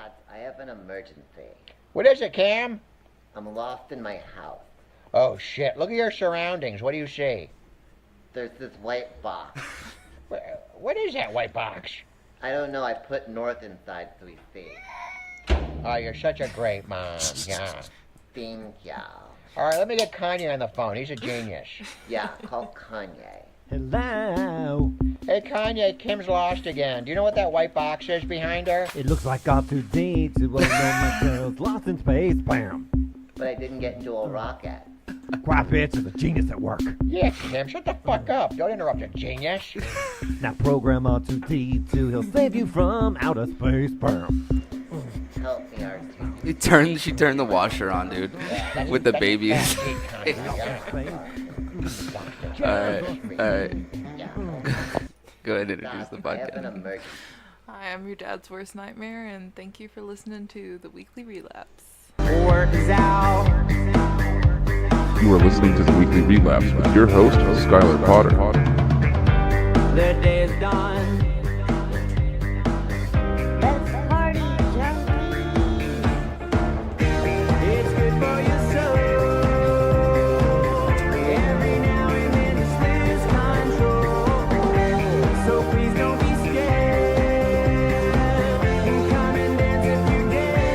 Dad, I have an emergency. What is it, Cam? I'm lost in my house. Oh, shit. Look at your surroundings. What do you see? There's this white box. What is that white box? I don't know, I put North inside so he's safe. Oh, you're such a great mom. Yeah. Thank ya. All right, let me get Kanye on the phone. He's a genius. Yeah, call Kanye. Hello. Hey, Kanye, Kim's lost again. Do you know what that white box is behind her? It looks like R2D2. Oh, no, my girl's lost in space. Bam. But I didn't get into a rocket. Quiet, bitch. There's a genius at work. Yeah, Kim, shut the fuck up. Don't interrupt a genius. Now program R2D2. He'll save you from outer space. Bam. Help me, R2. She turned the washer on, dude, with the baby. Alright. Yeah. Go ahead and introduce Dad, the I have an podcast. emergency. Hi, I'm your dad's worst nightmare, and thank you for listening to the weekly relapse. Work is out. You are listening to the Weekly Relapse with your host, Skylar Potter. The day is done. Let's party, junkies. It's good for your soul. Every now and then it's lose control. So please don't be scared. Come and dance if you dare.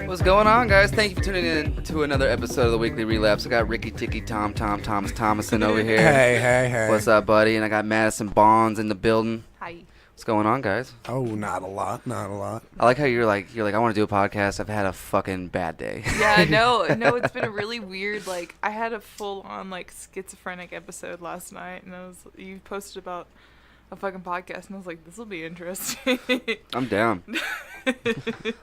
What's going on, guys? Thank you for tuning in to another episode of the Weekly Relapse. I got Ricky Ticky Thomas Thompson over here. Hey. What's up, buddy? And I got Madison Bonds in the building. Hi. What's going on, guys? Oh, not a lot. I like how you're like I want to do a podcast. I've had a fucking bad day. Yeah, I know. It's been a really weird. Like, I had a full-on like schizophrenic episode last night, and you posted about a fucking podcast, and I was like, this will be interesting. I'm down.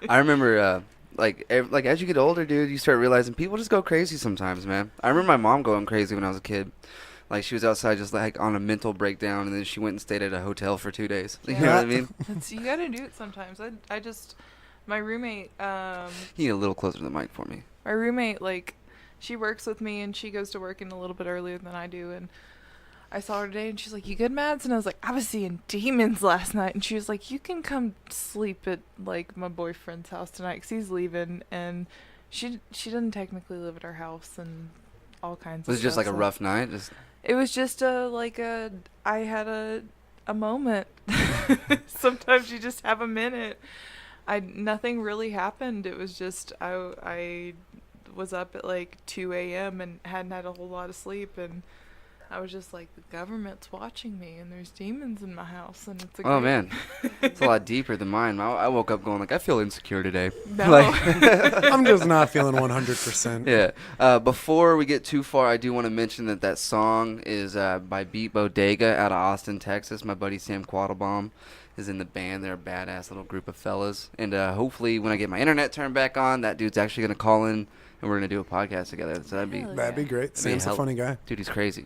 I remember, as you get older, dude, you start realizing people just go crazy sometimes, man. I remember my mom going crazy when I was a kid. Like, she was outside just, like, on a mental breakdown, and then she went and stayed at a hotel for 2 days. You know what I mean? You gotta do it sometimes. My roommate, You need a little closer to the mic for me. My roommate, like, she works with me, and she goes to work in a little bit earlier than I do, and I saw her today, and she's like, you good, Mads? And I was like, I was seeing demons last night. And she was like, you can come sleep at, like, my boyfriend's house tonight, because he's leaving. And she doesn't technically live at our house and all kinds of stuff. Was it just, like, a so rough night? It was just I had a moment. Sometimes you just have a minute. Nothing really happened. It was just, I was up at, like, 2 a.m. and hadn't had a whole lot of sleep, and I was just like, the government's watching me, and there's demons in my house, and it's Oh, man. It's a lot deeper than mine. I woke up going, like, I feel insecure today. No. I'm just not feeling 100%. Yeah. Before we get too far, I do want to mention that song is by Beat Bodega out of Austin, Texas. My buddy Sam Quattlebaum is in the band. They're a badass little group of fellas. And hopefully when I get my internet turned back on, that dude's actually going to call in, and we're going to do a podcast together. So that'd be great. Sam's a funny guy. Dude, he's crazy.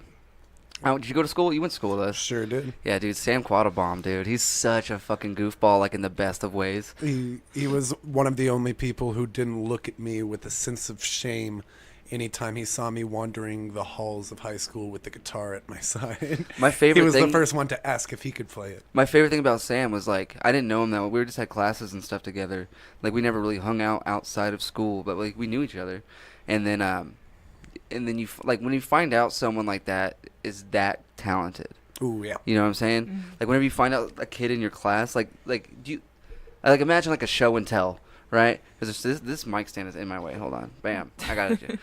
Did you go to school? You went to school with us. Sure did. Yeah, dude, Sam Quattlebaum, dude. He's such a fucking goofball, like, in the best of ways. He was one of the only people who didn't look at me with a sense of shame anytime he saw me wandering the halls of high school with the guitar at my side. My favorite He was thing, the first one to ask if he could play it. My favorite thing about Sam was, like, I didn't know him that well. We just had classes and stuff together. Like, we never really hung out outside of school, but, like, we knew each other. And then you when you find out someone like that is that talented. Ooh, yeah. You know what I'm saying? Mm-hmm. Like, whenever you find out a kid in your class, do you imagine like a show and tell, right? Because this mic stand is in my way. Hold on, bam, I got it.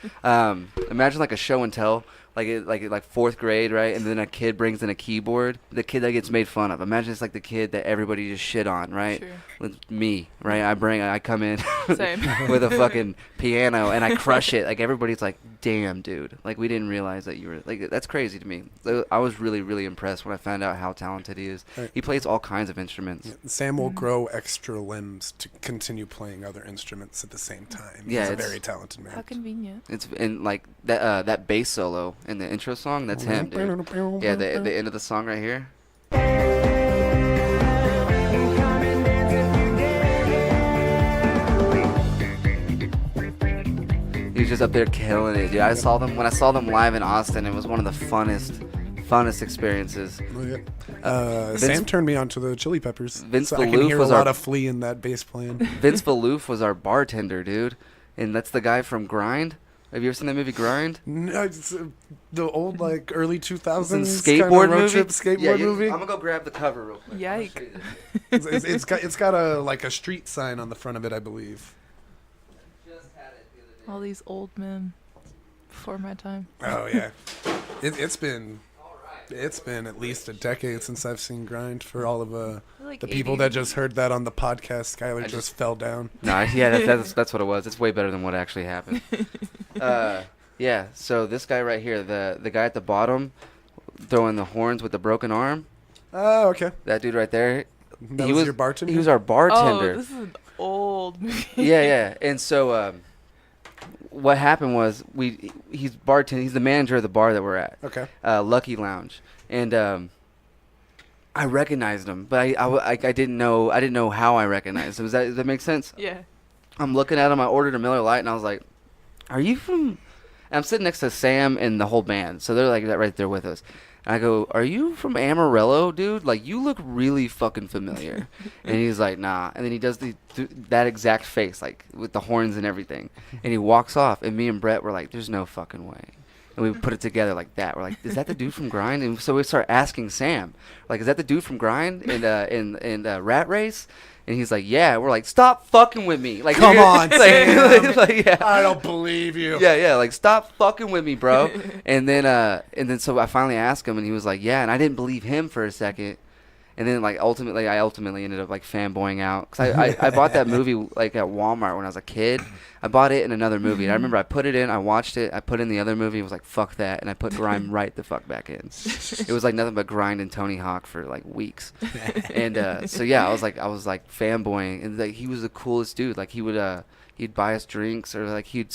Imagine like a show and tell, like fourth grade, right? And then a kid brings in a keyboard. The kid that gets made fun of. Imagine it's like the kid that everybody just shit on, right? Sure. With me, right? I come in Same. with a fucking piano and I crush it. Like, everybody's like, damn, dude. Like, we didn't realize that you were, like, that's crazy to me. I was really, really impressed when I found out how talented he is. Right. He plays all kinds of instruments. Yeah, Sam will grow extra limbs to continue playing other instruments at the same time. Yeah, He's a it's- very talented man. How convenient. It's and like that bass solo in the intro song, that's him, dude. Yeah, the end of the song right here. He was just up there killing it, dude. When I saw them live in Austin, it was one of the funnest funnest experiences. Sam turned me on to the Chili Peppers. Vince so I can Valoof hear a was lot our- of Flea in that bass playing. Vince Valoof was our bartender, dude, and that's the guy from Grind. Have you ever seen that movie Grind? No, it's, the old like early 2000s Skateboard road movie. trip skateboard movie. I'm gonna go grab the cover real quick. Yike. It's got a street sign on the front of it, I believe. All these old men before my time. Oh yeah, it's been at least a decade since I've seen Grind. For all of Like the people 80. that just heard that on the podcast, Skylar I just fell down. No, yeah, that's what it was. It's way better than what actually happened. Yeah. So this guy right here, the guy at the bottom, throwing the horns with the broken arm. Oh, okay. That dude right there. That was your bartender? He was our bartender. Oh, this is an old movie. Yeah. And so what happened was he's bartending. He's the manager of the bar that we're at. Okay. Lucky Lounge, and I recognized him, but I didn't know how I recognized him. Does that make sense? Yeah. I'm looking at him. I ordered a Miller Lite, and I was like, "Are you from?" And I'm sitting next to Sam and the whole band, so they're like right there with us. And I go, "Are you from Amarillo, dude? Like, you look really fucking familiar." And he's like, "Nah." And then he does that exact face, like with the horns and everything. And he walks off. And me and Brett were like, "There's no fucking way." And we put it together like that. We're like, "Is that the dude from Grind?" And so we start asking Sam, like, "Is that the dude from Grind and Rat Race?" And he's like, "Yeah." We're like, "Stop fucking with me!" Like, Come on, Sam. yeah. I don't believe you. Yeah, like, stop fucking with me, bro. and then so I finally asked him, and he was like, "Yeah," and I didn't believe him for a second. And then like ultimately ended up like fanboying out, because I bought that movie like at Walmart when I was a kid. I bought it in another movie, and I remember I put it in, I watched it, I put in the other movie, and was like, fuck that, and I put Grind right the fuck back in. It was like nothing but Grind and Tony Hawk for like weeks. And so yeah, I was like fanboying, and like he was the coolest dude. Like he'd buy us drinks, or like he'd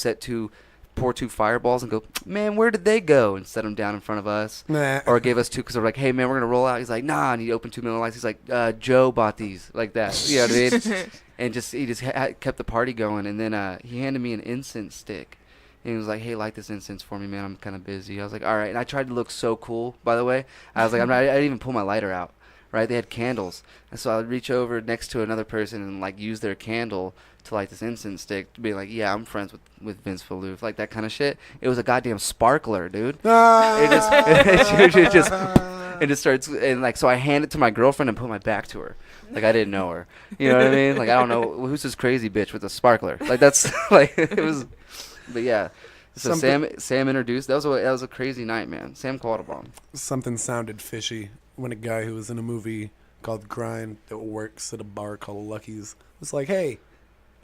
pour 2 fireballs and go, "Man, where did they go?" and set them down in front of us. Nah. Or give us 2 because they're like, "Hey man, we're gonna roll out." He's like, "Nah," and he opened 2 Miller Lights. He's like, "Joe bought these," like that. You know what I mean? And he just kept the party going. And then he handed me an incense stick, and he was like, "Hey, light this incense for me, man. I'm kind of busy." I was like, "All right." And I tried to look so cool, by the way. I was like, I didn't even pull my lighter out. Right? They had candles, and so I'd reach over next to another person and like use their candle to light this incense stick, to be like, "Yeah, I'm friends with Vince Valoof," like that kind of shit. It was a goddamn sparkler, dude. It just starts, and like, so I hand it to my girlfriend and put my back to her, like I didn't know her. You know what I mean? Like, I don't know who's this crazy bitch with a sparkler. Like that's like it was, but yeah. So Sam introduced. That was a crazy night, man. Sam Quattlebaum. Something sounded fishy when a guy who was in a movie called Grind that works at a bar called Lucky's was like, "Hey,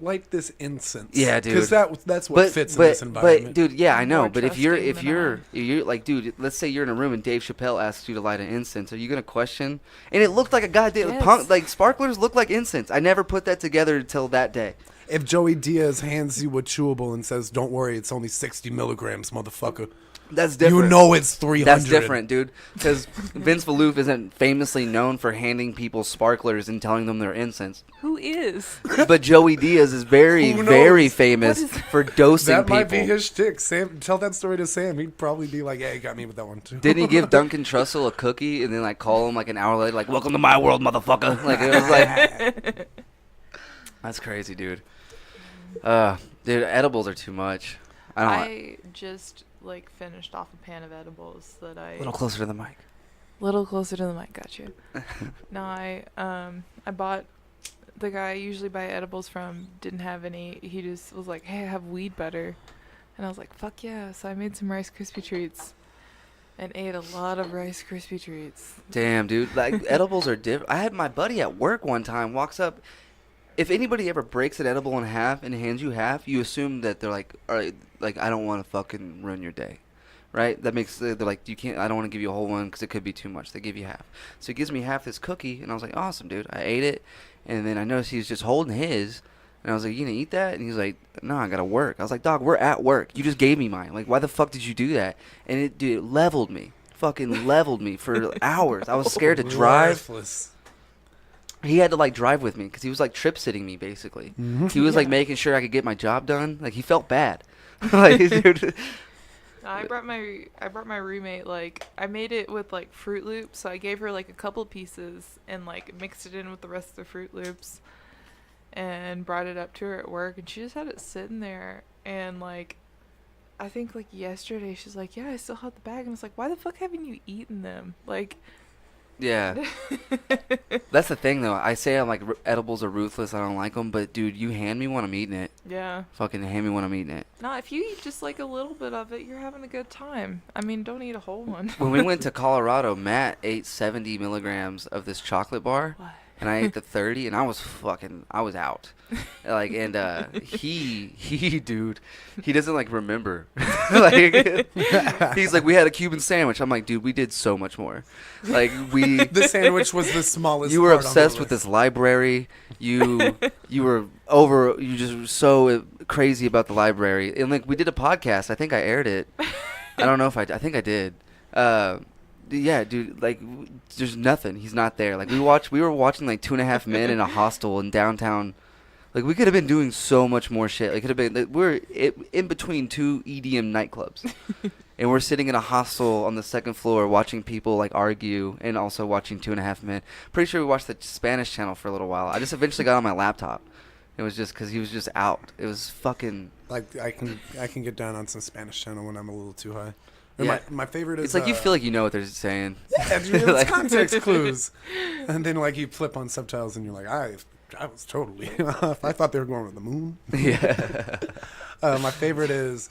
light this incense." Yeah, dude. Because that's what fits in this environment. But dude, yeah, I know. More But if you're trusting than like, dude, let's say you're in a room and Dave Chappelle asks you to light an incense, are you gonna question? And it looked like a goddamn Yes. punk. Like sparklers look like incense. I never put that together until that day. If Joey Diaz hands you a chewable and says, "Don't worry, it's only 60 milligrams, motherfucker," That's different. you know it's 300. That's different, dude. Because Vince Valoof isn't famously known for handing people sparklers and telling them they're incense. Who is? But Joey Diaz is very, Who knows? very famous for dosing That people. might be his shtick. Sam, tell that story to Sam. He'd probably be like, "Yeah, he got me with that one too." Didn't he give Duncan Trussell a cookie and then like call him like an hour later, like, "Welcome to my world, motherfucker"? Like it was like, that's crazy, dude. Dude, edibles are too much. I just like finished off a pan of edibles that I A little closer to the mic. little closer to the mic. Got you. No, I bought, the guy I usually buy edibles from didn't have any. He just was like, "Hey, I have weed butter," and I was like, "Fuck yeah!" So I made some Rice Krispie treats and ate a lot of Rice Krispie treats. Damn, dude. Like edibles are different. I had my buddy at work one time walks up. If anybody ever breaks an edible in half and hands you half, you assume that they're like, all right, like I don't want to fucking ruin your day, right? That makes they're like, you can't. I don't want to give you a whole one because it could be too much. They give you half, so he gives me half this cookie, and I was like, awesome, dude. I ate it, and then I noticed he was just holding his, and I was like, you gonna eat that? And he's like, no, I gotta work. I was like, dog, we're at work. You just gave me mine. Like, why the fuck did you do that? And it, dude, it leveled me, fucking leveled me for hours. I was scared to drive. Worthless. He had to like drive with me because he was like trip sitting me basically. He was like making sure I could get my job done. Like he felt bad. Like, dude. I brought my roommate, like, I made it with like Fruit Loops, so I gave her like a couple pieces and like mixed it in with the rest of the Fruit Loops and brought it up to her at work, and she just had it sitting there, and like I think like yesterday she's like, yeah, I still have the bag, and it's like, why the fuck haven't you eaten them? Like, Yeah. That's the thing, though. I say I'm like edibles are ruthless. I don't like them, but dude, you hand me one, I'm eating it. yeah. Fucking hand me one, I'm eating it. No, if you eat just like a little bit of it, you're having a good time. I mean, don't eat a whole one. When we went to Colorado, Matt ate 70 milligrams of this chocolate bar, What? and I ate the 30, and I was out. Like, and he, dude, he doesn't like remember. Like, he's like, we had a Cuban sandwich. I'm like, dude, we did so much more. Like, The sandwich was the smallest. you were part on the obsessed with list. this library. You just were so crazy about the library. And like, we did a podcast. I think I aired it. I don't know if I think I did. Yeah, dude, like, there's nothing. He's not there. Like, we were watching like 2.5 Men in a hostel in downtown. Like, we could have been doing so much more shit. Like, could have been. Like, we're in between two EDM nightclubs, and we're sitting in a hostel on the second floor watching people like argue, and also watching 2.5 Men. Pretty sure we watched the Spanish channel for a little while. I just eventually got on my laptop. It was just because he was just out. It was fucking. Like I can get down on some Spanish channel when I'm a little too high. Or Yeah. my favorite is. It's like you feel like you know what they're saying. Yeah, dude, it's Like- context clues, and then like you flip on subtitles and you're like, I was totally off. I thought they were going to the moon. Yeah. My favorite is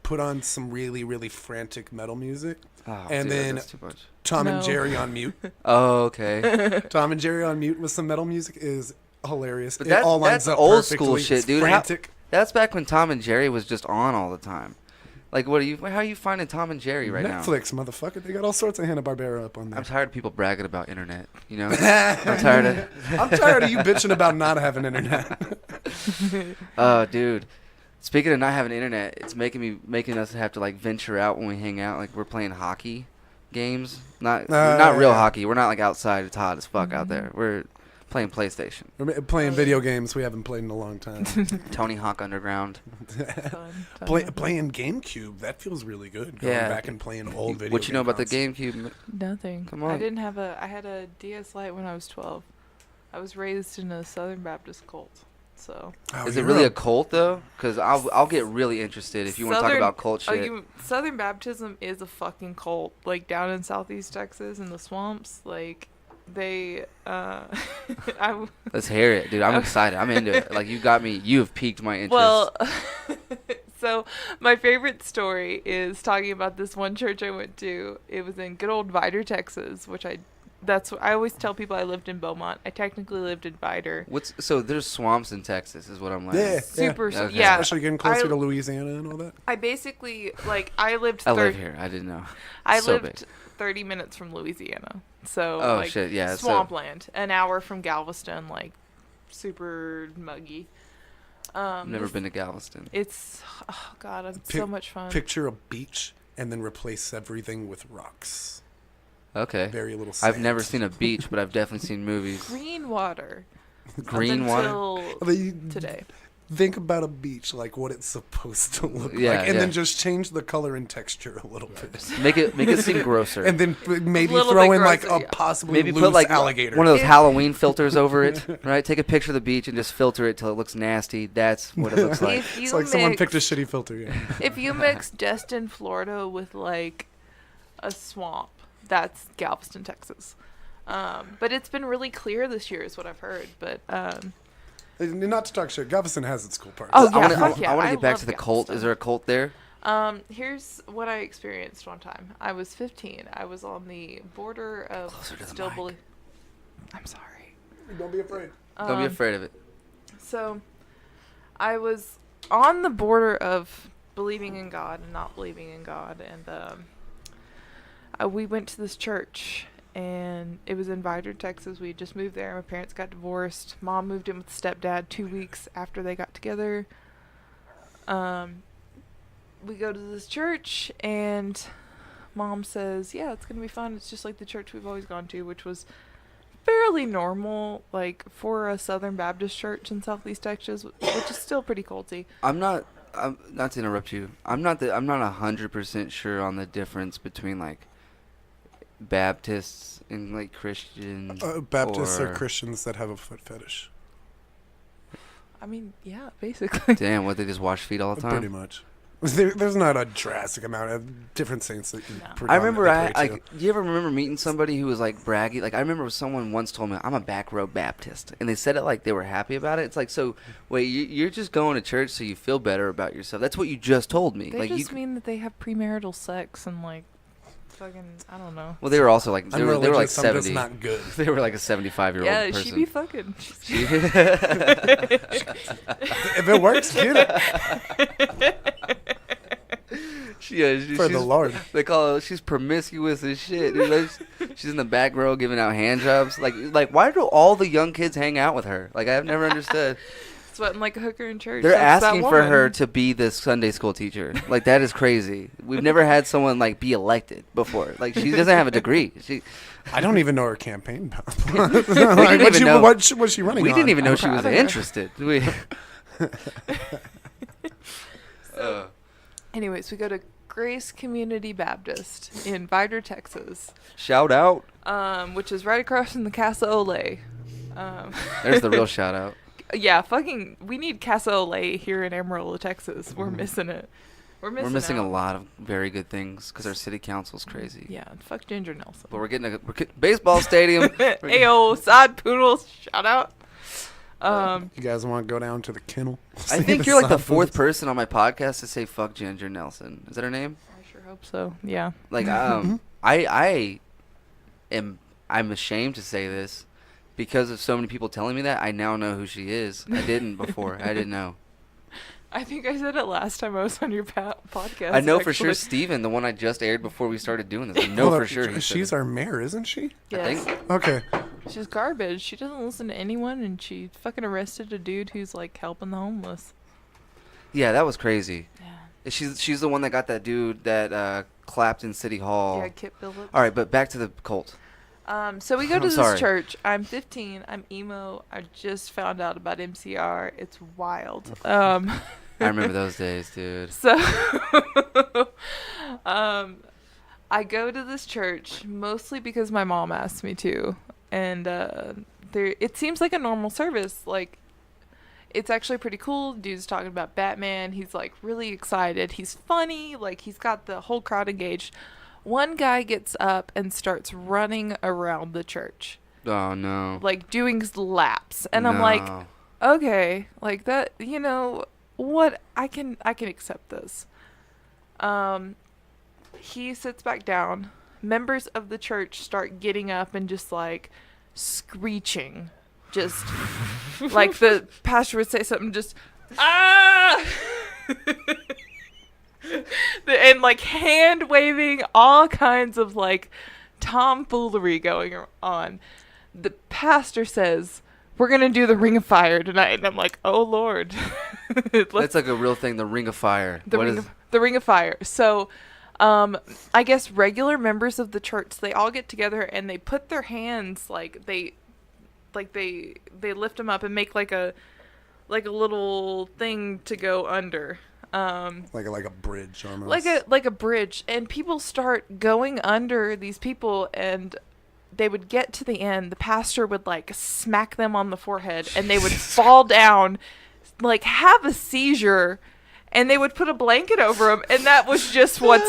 put on some really, really frantic metal music, Oh, and dude, then that's too much. Tom and No. Jerry on mute. Oh, okay. Tom and Jerry on mute with some metal music is hilarious. But It all lines that's up old perfectly. school shit, It's dude. Frantic. That's back when Tom and Jerry was just on all the time. Like, how are you finding Tom and Jerry right now? Netflix, motherfucker. They got all sorts of Hanna-Barbera up on there. I'm tired of people bragging about internet, you know? I'm tired of... I'm tired of you bitching about not having internet. Oh, dude. Speaking of not having internet, it's making us have to, like, venture out when we hang out. Like, we're playing hockey games. Not real hockey. We're not, like, outside. It's hot as fuck out there. We're playing PlayStation. We're playing video games we haven't played in a long time. Tony Hawk Underground. Fun. Playing GameCube, that feels really good. Going Yeah. back and playing old video What you know game about the consoles. GameCube? Nothing. Come on. I had a DS Lite when I was 12. I was raised in a Southern Baptist cult, so. Oh, Is it you're really a cult, though? Because I'll get really interested if you want to talk Southern- about cult shit. Southern Baptism is a fucking cult. Like down in Southeast Texas in the swamps, like they. Let's hear it, dude. I'm excited. I'm into it. Like, you got me. You have piqued my interest. Well, so my favorite story is talking about this one church I went to. It was in good old Vidor, Texas, which I always tell people I lived in Beaumont. I technically lived in Vidor. So there's swamps in Texas, is what I'm learning. Yeah, Super, yeah. Okay. yeah. Especially getting closer I- to Louisiana and all that. I basically I lived. I live here. I didn't know. I So lived big. 30 minutes from Louisiana, so Oh, like shit, yeah, so- swampland. An hour from Galveston, like super muggy. I've never been to Galveston. It's God, it's so much fun. Picture a beach and then replace everything with rocks. Okay. Very little sand. I've never seen a beach, but I've definitely seen movies. Green water. Green up water? until I mean, today. Think about a beach like what it's supposed to look Yeah, like, and then yeah. just change the color and texture a little bit, Make it seem grosser. and then maybe Little throw bit in like grosser, a yeah. possibly Maybe loose put like alligator. one of those Halloween filters over it, right? Take a picture of the beach and just filter it till it looks nasty. That's what it looks like. If you It's like someone mix- picked a shitty filter. Yeah. If you mix Destin, Florida with like a swamp, that's Galveston, Texas. But it's been really clear this year is what I've heard. But Not to talk shit. Galveston has its cool parts. Oh, I yeah, wanna- fuck yeah, I want to I get back love to the cult. Galveston. Is there a cult there? here's what I experienced one time. I was 15. I was on the border of Closer to the still mic. believe. I'm sorry. Don't be afraid. Don't be afraid of it. So, I was on the border of believing in God and not believing in God, and we went to this church, and it was in Vidor, Texas. We had just moved there. My parents got divorced. Mom moved in with stepdad 2 weeks after they got together. We go to this church, and Mom says, "Yeah, it's gonna be fun. It's just like the church we've always gone to," which was fairly normal, like for a Southern Baptist church in Southeast Texas, which is still pretty culty. I'm not not to interrupt you. I'm not 100% sure on the difference between like Baptists and like Christians. Baptists are Christians that have a foot fetish. I mean, yeah, basically. Damn, what, they just wash feet all the time? Pretty much. There's not a drastic amount of different saints that you I remember pray to. do you ever remember meeting somebody who was like braggy? Like I remember someone once told me, I'm a back row Baptist, and they said it like they were happy about it. It's like, so wait, you're just going to church so you feel better about yourself. That's what you just told me. They like just mean that they have premarital sex and like fucking, I don't know. Well, they were also like they were like Some just 70. not good. They were like a 75-year-old Yeah, person. she be fucking. If it works, get it. For the Lord. They call her, she's promiscuous as shit. Dude. Like, she's in the back row giving out hand jobs. Like why do all the young kids hang out with her? Like I've never understood. Sweating like a hooker in church. They're That's that asking for woman. her to be the Sunday school teacher. Like that is crazy. We've never had someone like be elected before. Like she doesn't have a degree. I don't even know her campaign. What's she running We on? didn't even know I'm she was proud of her. interested. Anyways, we go to Grace Community Baptist in Vidor, Texas, Shout out. which is right across from the Casa Ole. There's the real shout out. Yeah, fucking, we need Casa Ole here in Amarillo, Texas. We're missing it. We're missing a out. lot of very good things because our city council's crazy. Yeah, and fuck Ginger Nelson. But we're getting baseball stadium. Ayo, sod poodles, shout out. You guys want to go down to the kennel? I think you're like the fourth person on my podcast to say fuck Ginger Nelson. Is that her name? I sure hope so. Yeah. Like I'm ashamed to say this because of so many people telling me that. I now know who she is. I didn't before. I didn't know. I think I said it last time I was on your podcast. I know for sure actually. Steven, the one I just aired before we started doing this. I know Hold for up, sure. he said She's it. our mayor, isn't she? Yes. I think. Okay. She's garbage. She doesn't listen to anyone, and she fucking arrested a dude who's like helping the homeless. Yeah, that was crazy. Yeah. She's the one that got that dude that clapped in City Hall. Yeah, Kip Phillips. All right, but back to the cult. So we go to I'm this sorry. church. I'm 15. I'm emo. I just found out about MCR. It's wild. I remember those days, dude. So, I go to this church mostly because my mom asked me to, and it seems like a normal service. Like, it's actually pretty cool. Dude's talking about Batman. He's like really excited. He's funny. Like, he's got the whole crowd engaged. One guy gets up and starts running around the church, Oh no. like doing laps, and I'm like, okay, like that, you know. What I can accept this. He sits back down. Members of the church start getting up and just like screeching, just like the pastor would say something, just and like hand waving, all kinds of like tomfoolery going on. The pastor says, "We're gonna do the Ring of Fire tonight," and I'm like, "Oh Lord." That's like a real thing, the Ring of Fire. The Ring of Fire. So, I guess regular members of the church, they all get together and they put their hands they lift them up and make like a little thing to go under. Like a bridge almost. Like a bridge, and people start going under these people, and they would get to the end. The pastor would like smack them on the forehead, and they would fall down, like have a seizure, and they would put a blanket over them, and that was just what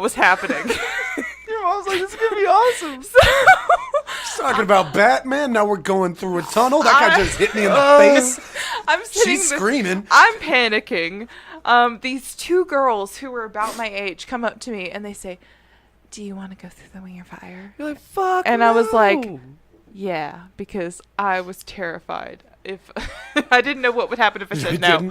was happening. Your mom's like, "This is gonna be awesome." She's talking about Batman. Now we're going through a tunnel. That guy just hit me in the face. I'm sitting She's screaming. I'm panicking. These two girls who were about my age come up to me and they say, "Do you want to go through the Ring of Fire?" You're like, "Fuck." And no. I was like, "Yeah," because I was terrified. If I didn't know what would happen if I said no.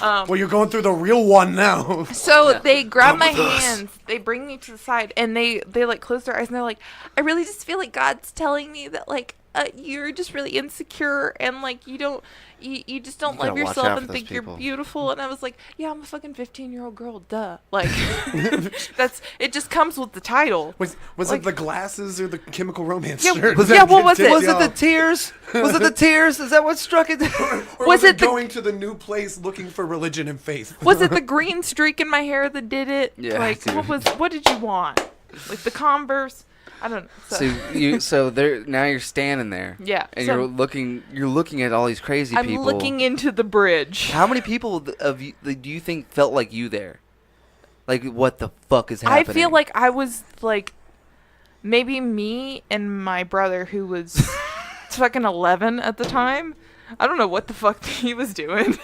Well, you're going through the real one now. So they grab Come my with us. hands, they bring me to the side, and they like close their eyes, and they're like, "I really just feel like God's telling me that like you're just really insecure and like you just don't You gotta love watch yourself out and for think those you're people. beautiful. And I was like, yeah, I'm a fucking 15-year-old girl, duh. Like, it just comes with the title. Was Like- it the glasses or the Chemical Romance Yeah, shirt? yeah, what was it? Was it the tears? Was it the tears? Is that what struck it? Or Was it the- going to the new place looking for religion and faith? Was it the green streak in my hair that did it? Yeah, Like, dude. what did you want? Like the Converse? I don't know. So there now you're standing there. Yeah, And so- you're looking at all these crazy I'm people. looking into the bridge. How many people of you do you think felt like you there? Like what the fuck is happening? I feel like I was like maybe me and my brother who was fucking 11 at the time. I don't know what the fuck he was doing.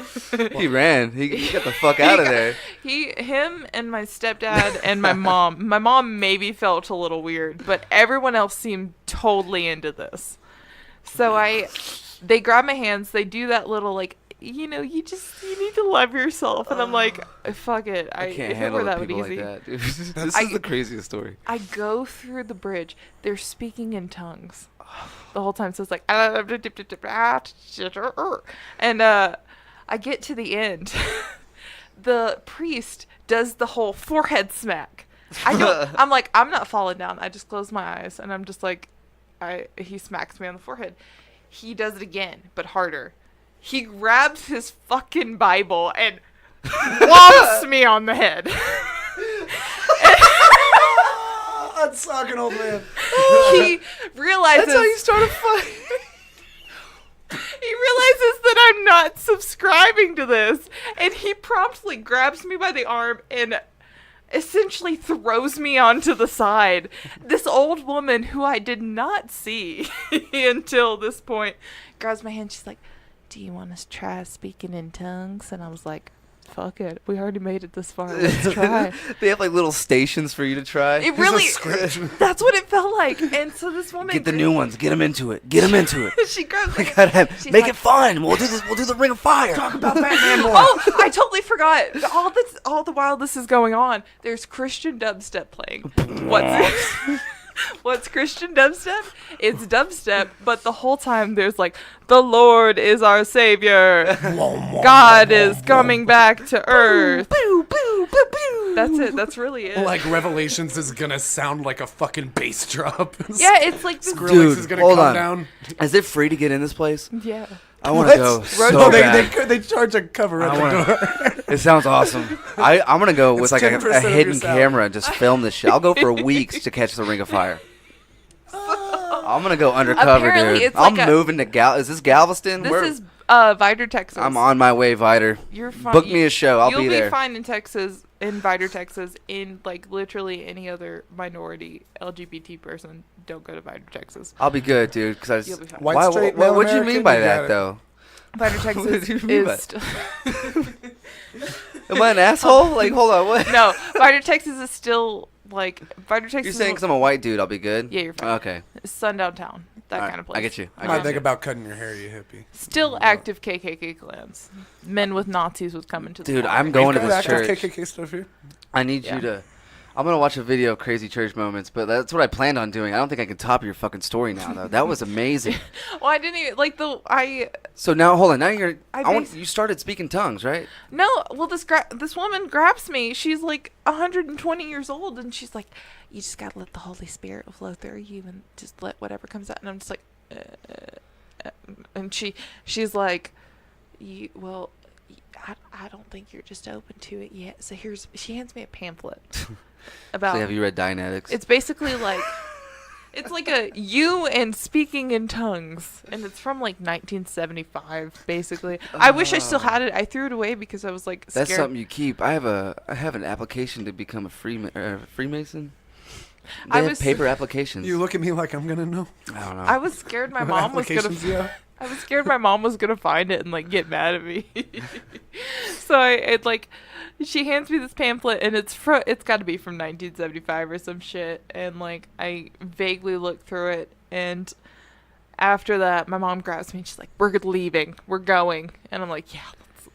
he ran. He got the fuck out of there. Him and my stepdad and my mom. My mom maybe felt a little weird, but everyone else seemed totally into this. So they grab my hands. They do that little like, you need to love yourself. And I'm like, fuck it. I can't if it handle were that people easy. like that, dude. This is the craziest story. I go through the bridge. They're speaking in tongues the whole time. So it's like, and I get to the end. The priest does the whole forehead smack. I'm like, I'm not falling down. I just close my eyes and I'm just like, he smacks me on the forehead. He does it again, but harder. He grabs his fucking Bible and whomps me on the head. Unsucking old man. He realizes That's how you start a fight. he realizes that I'm not subscribing to this, and he promptly grabs me by the arm and essentially throws me onto the side. This old woman who I did not see until this point grabs my hand. She's like, do you want to try speaking in tongues? And I was like, fuck it. We already made it this far. Let's try. They have like little stations for you to try. It really, that's what it felt like. And so this woman. Get the new ones. Get them into it. Get them into it. She grabs We me. gotta have, She's make like- it fun. We'll do this. We'll do the Ring of Fire. Talk about Batman more. Oh, I totally forgot. All the while this is going on, there's Christian dubstep playing. What's Christian dubstep? It's dubstep, but the whole time there's like, the Lord is our Savior. God is coming back to earth. That's it. That's really it. Like Revelations is gonna sound like a fucking bass drop. Yeah, it's like this. Skrillex Dude, is gonna hold come on. down. Is it free to get in this place? Yeah. I want to go so Oh, bad. they charge a cover at the door. It sounds awesome. I'm gonna go with It's like 10% a of your hidden salary. camera and just film this shit. I'll go for weeks to catch the Ring of Fire. I'm gonna go undercover, Apparently dude. it's like I'm moving to Is this Galveston? This Where- is Vidor, Texas. I'm on my way, Vider. You're fine. Book me a show. I'll You'll be there. fine in Texas, in Vidor, Texas, in like literally any other minority LGBT person. Don't go to Vidor, Texas. I'll be good, dude. Cause I You'll be just. fine. White, straight, male What do you mean American, by you that, got it. though? Vidor, What Texas do you mean by is still Am I an asshole? Like, hold on, what? no. Vidor, Texas is still like Vidor, Texas. You're saying because I'm a white dude, I'll be good? Yeah, you're fine. Okay. sundown town, that All right, kind of place. I get you. I Might got think you. about cutting your hair, you hippie. Still active KKK clans. Men with Nazis would come into the Dude, mall. I'm going to We've got this active church. KKK stuff here. I need Yeah. you to. I'm gonna watch a video of crazy church moments, but that's what I planned on doing. I don't think I can top your fucking story now, though. That was amazing. Well, I didn't even like the So now, hold on. Now you're. I you started speaking tongues, right? No, well, this woman grabs me. She's like 120 years old, and she's like, "You just gotta let the Holy Spirit flow through you, and just let whatever comes out." And I'm just like, and she's like, I don't think you're just open to it yet. So she hands me a pamphlet about. So have you read Dianetics? It's basically like. It's like a you and speaking in tongues, and it's from like 1975, basically. I wish I still had it. I threw it away because I was like scared. That's something you keep. I have an application to become a Freemason. They have paper applications. You look at me like I'm gonna know. I don't know. I was scared my mom was gonna. Applications, yeah. I was scared my mom was gonna find it and like get mad at me. So it like, she hands me this pamphlet and it's got to be from 1975 or some shit. And like I vaguely look through it, and after that my mom grabs me and she's like, "We're leaving. We're going." And I'm like, "Yeah,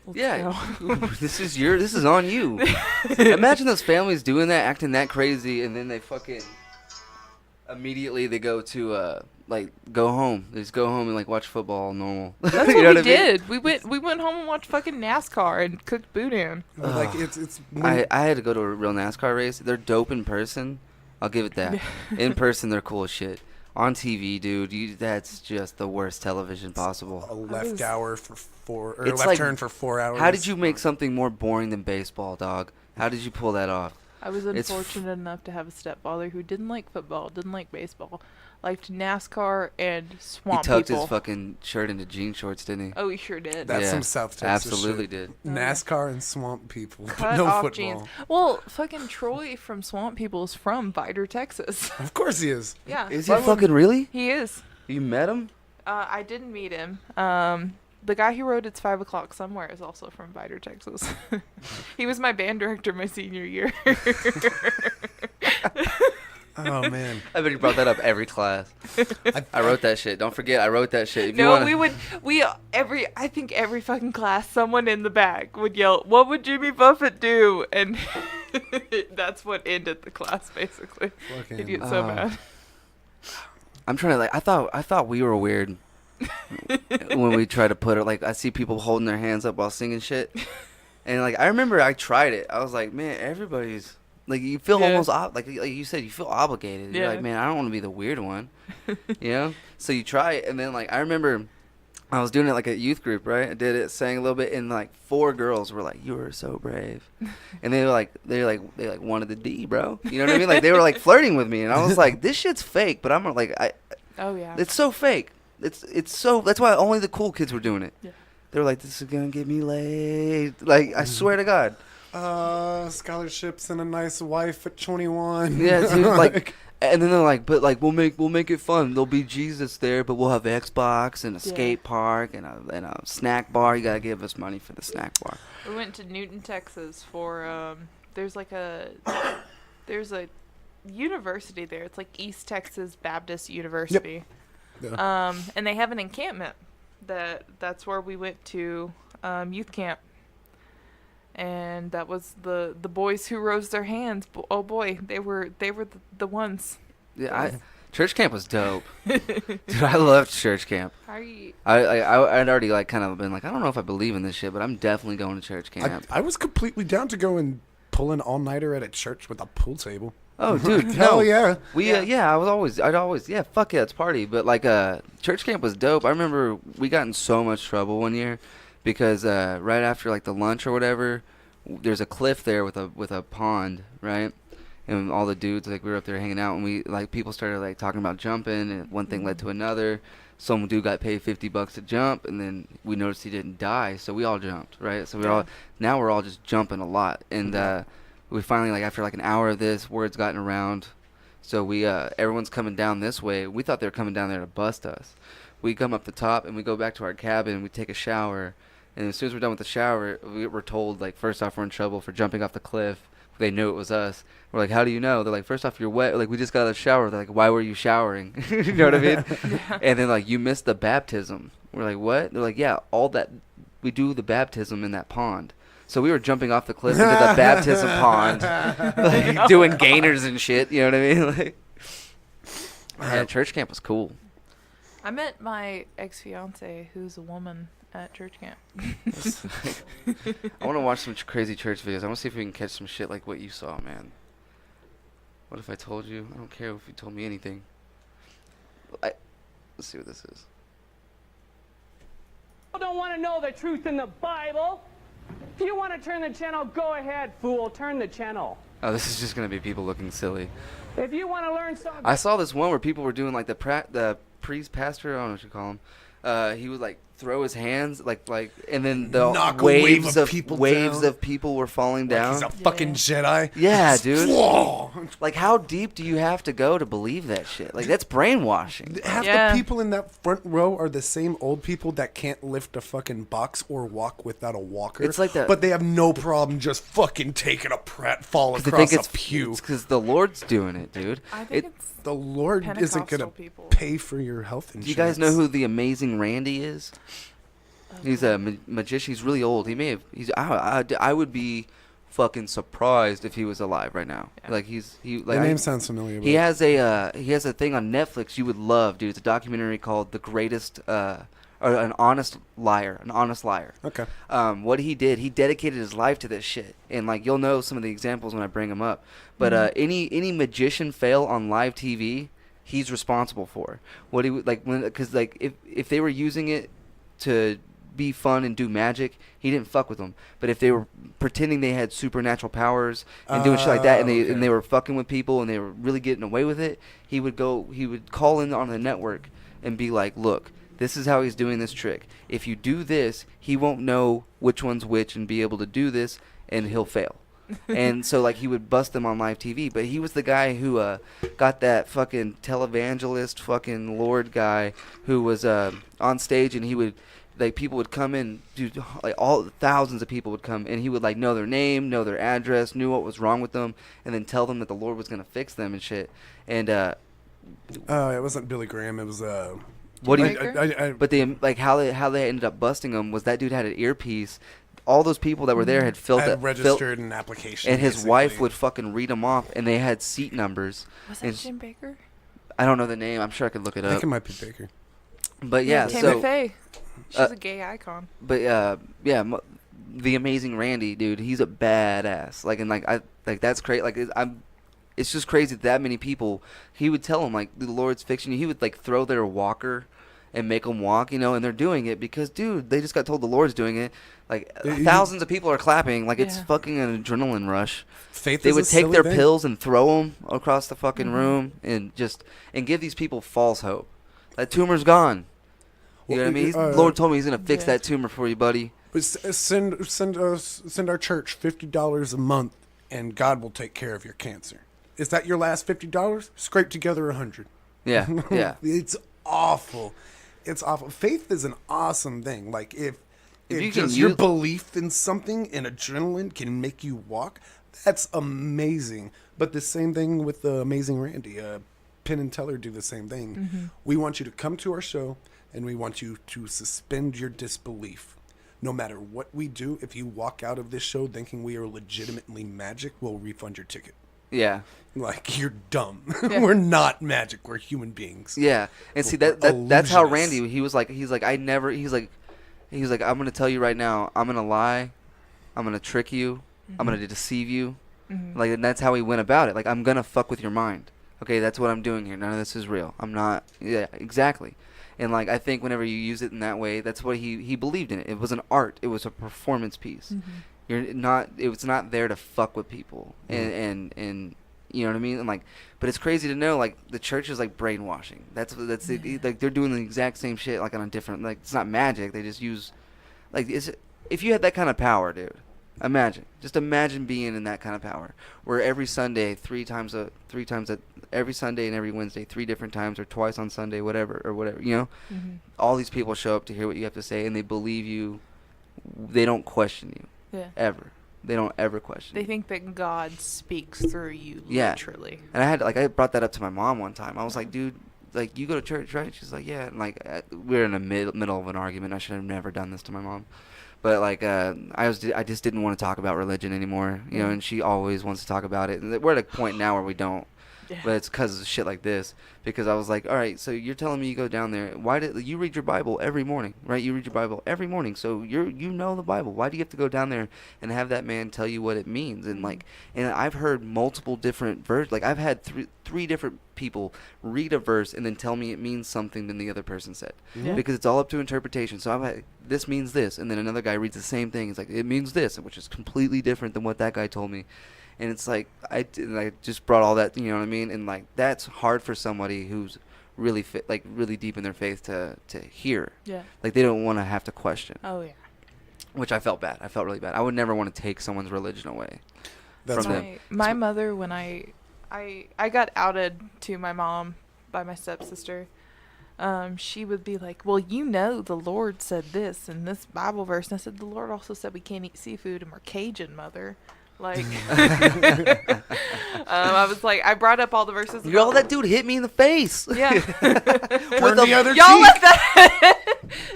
let's Yeah, go." this is on you. Imagine those families doing that, acting that crazy, and then they fucking immediately they go to like go home. They just go home and like watch football normal. That's You what know we I mean? did. We went home and watched fucking NASCAR and cooked boudin. Like it's I had to go to a real NASCAR race. They're dope in person. I'll give it that. In person, they're cool as shit. On TV, dude, that's just the worst television possible. a left hour for 4 or It's left like- turn for 4 hours. How did you make something more boring than baseball, dog? How did you pull that off? I was It's f- unfortunate enough to have a stepfather who didn't like football, didn't like baseball, liked NASCAR and He swamp tucked people. his fucking shirt into jean shorts, didn't he? Oh, he sure did. That's Yeah, some South Texas absolutely shit. did. NASCAR and swamp people. but Cut no off football. jeans. Well, fucking Troy from Swamp People is from Vidor, Texas. Of course he is. Yeah. Is he fucking really? He is. You met him? I didn't meet him. The guy who wrote It's 5 O'Clock Somewhere is also from Vidor, Texas. He was my band director my senior year. Oh man. I bet he brought that up every class. I wrote that shit. Don't forget, I wrote that shit. If you No, wanna- I think every fucking class, someone in the back would yell, "What would Jimmy Buffett do?" And that's what ended the class, basically. Fucking- He'd get so mad. I'm trying to like. I thought we were weird when we try to put it. Like I see people holding their hands up while singing shit, and like I remember I tried it. I was like, man, everybody's like you feel Yeah. almost like you said, you feel obligated. You're Yeah. like, man, I don't want to be the weird one, you know. So you try it, and then like I remember I was doing it like a youth group, right? I did it, sang a little bit, and like 4 girls were like, "You were so brave," and they wanted the D, bro. You know what I mean? Like they were like flirting with me, and I was like, "This shit's fake," but I'm like, Oh yeah. it's so fake. It's so. That's why only the cool kids were doing it. Yeah. They were like, "This is gonna get me laid." Like I swear to God. Scholarships and a nice wife at 21. Yeah, dude. Like, and then they're like, "But like we'll make it fun. There'll be Jesus there, but we'll have Xbox and a Yeah. skate park and a snack bar. You gotta give us money for the snack bar." We went to Newton, Texas for there's a university there. It's like East Texas Baptist University. Yeah. And they have an encampment that's where we went to youth camp. And that was the boys who rose their hands. Oh boy, they were the ones. Yeah, church camp was dope. Dude, I loved church camp. How are you? I'd already like kind of been like, I don't know if I believe in this shit, but I'm definitely going to church camp. I was completely down to go and pull an all-nighter at a church with a pool table. Oh, dude, Hell no. yeah. I'd always, fuck yeah, it's party. But like, church camp was dope. I remember we got in so much trouble one year because right after like the lunch or whatever, there's a cliff there with a pond, right? And all the dudes, like we were up there hanging out, and we like people started like talking about jumping, and one thing led to another. Some dude got paid $50 to jump, and then we noticed he didn't die, so we all jumped, right? So we're all just jumping a lot, and we finally, like after like an hour of this, word's gotten around, so we everyone's coming down this way. We thought they were coming down there to bust us. We come up the top and we go back to our cabin. We take a shower, and as soon as we're done with the shower, we're told like first off we're in trouble for jumping off the cliff. They knew it was us. We're like, how do you know? They're like, first off, you're wet. Like, we just got out of the shower. They're like, why were you showering? You know what I mean? Yeah. And then, like, you missed the baptism. We're like, what? They're like, yeah, all that. We do the baptism in that pond. So we were jumping off the cliff into the baptism pond, like, doing gainers and shit. You know what I mean? Like, yeah, church camp was cool. I met my ex-fiance, who's a woman, at church camp. I want to watch some crazy church videos. I want to see if we can catch some shit like what you saw, man. What if I told you? I don't care if you told me anything. Let's see what this is. People don't want to know the truth in the Bible. If you want to turn the channel, go ahead, fool. Turn the channel. Oh, this is just going to be people looking silly. If you want to learn something... I saw this one where people were doing like the priest, pastor, I don't know what you call him. He would like throw his hands like and then the Knock a wave waves of of people waves down. of people were falling Like down. he's a fucking Jedi. Yeah, dude. Whoa. Like, how deep do you have to go to believe that shit? Like, that's brainwashing. Half Yeah. the people in that front row are the same old people that can't lift a fucking box or walk without a walker. It's like that- But they have no problem just fucking taking a pratfall 'Cause they across think a pew. it's because the Lord's doing it, dude. I think It- it's The Lord isn't Pentecostal going to people. pay for your health insurance. Do you guys know who the amazing Randy is? He's a magician. He's really old. He may have. I would be fucking surprised if he was alive right now. Yeah. Like he The like name sounds familiar. he has a thing on Netflix you would love, dude. It's a documentary called The Greatest or An Honest Liar. Okay. What he did, he dedicated his life to this shit, and like you'll know some of the examples when I bring them up. But any magician fail on live TV, he's responsible for. What he would like because like if they were using it to be fun and do magic, he didn't fuck with them. But if they were pretending they had supernatural powers and doing shit like that, and they were fucking with people and they were really getting away with it, he would call in on the network and be like, look, this is how he's doing this trick. If you do this, he won't know which one's which and be able to do this, and he'll fail. And so like he would bust them on live TV. But he was the guy who got that fucking televangelist fucking Lord guy who was on stage, and he would like people would come in, dude, like all thousands of people would come, and he would like know their name, know their address, knew what was wrong with them, and then tell them that the Lord was gonna fix them and shit. And it wasn't Billy Graham. It was what do you? Baker? But they like how they ended up busting him was that dude had an earpiece. All those people that were there had registered an application, and his basically. wife would fucking read them off, and they had seat numbers. Was that Jim Baker? I don't know the name. I'm sure I could look it I up. think it might be Baker. But yeah, Tammy so Faye. She's a gay icon. but the Amazing Randy, dude, he's a badass. Like and like that's crazy. Like it's just crazy that many people. He would tell them like the Lord's fixing you. He would like throw their walker and make them walk, you know, and they're doing it because, dude, they just got told the Lord's doing it. Like thousands of people are clapping, like it's fucking an adrenaline rush. Faith they is would a take silly their thing. pills and throw them across the fucking room and give these people false hope. That tumor's gone. You know what I mean? Lord told me he's gonna fix that tumor for you, buddy. But send our church $50 a month, and God will take care of your cancer. Is that your last $50? Scrape together $100. Yeah, yeah. It's awful. It's awful. Faith is an awesome thing. Like if you just can your use- belief in something and adrenaline can make you walk, that's amazing. But the same thing with the Amazing Randy. Penn and Teller do the same thing. Mm-hmm. We want you to come to our show, and we want you to suspend your disbelief. No matter what we do, if you walk out of this show thinking we are legitimately magic, we'll refund your ticket. Yeah. Like, you're dumb. Yeah. We're not magic. We're human beings. Yeah, and see that's how Randy. He's like I'm gonna tell you right now. I'm gonna lie. I'm gonna trick you. I'm gonna deceive you. Like, and that's how he went about it. Like, I'm gonna fuck with your mind. Okay, that's what I'm doing here. None of this is real. I'm not. Yeah, exactly. And like I think whenever you use it in that way, that's what he believed in it. It was an art. It was a performance piece. You're not. It was not there to fuck with people. And you know what I mean? And like, but it's crazy to know like the church is like brainwashing. That's like they're doing the exact same shit like on a different, like it's not magic. They just use like if you had that kind of power, dude. Just imagine being in that kind of power where every Sunday, every Sunday and every Wednesday, 3 different times or twice on Sunday, whatever, you know, all these people show up to hear what you have to say and they believe you. They don't question you ever. They don't ever question They you. think that God speaks through you, Yeah. literally. And I brought that up to my mom one time. I was like, dude, like you go to church, right? She's like, yeah. And like we were in the middle of an argument. I should have never done this to my mom. But like I just didn't want to talk about religion anymore, you know. And she always wants to talk about it. And we're at a point now where we don't. Yeah. But it's because of shit like this. Because I was like, all right, so you're telling me you go down there. Why did you read your Bible every morning, right? You read your Bible every morning, so you know the Bible. Why do you have to go down there and have that man tell you what it means? And like, and I've heard multiple different versions. Like I've had three different people read a verse and then tell me it means something than the other person said. Yeah. Because it's all up to interpretation. So I'm like, this means this, and then another guy reads the same thing. He's like, it means this, which is completely different than what that guy told me. And it's like I just brought all that, you know what I mean? And like that's hard for somebody who's really really deep in their faith to hear. Yeah. Like they don't want to have to question. Oh, yeah. Which I felt bad. I felt really bad. I would never want to take someone's religion away That's from right. them. My mother, when I got outed to my mom by my stepsister, she would be like, well, you know the Lord said this in this Bible verse. And I said, the Lord also said we can't eat seafood and we're Cajun, Mother. Like, I was like, I brought up all the verses. Y'all, that dude hit me in the face. Yeah. Turn the other Y'all cheek. let that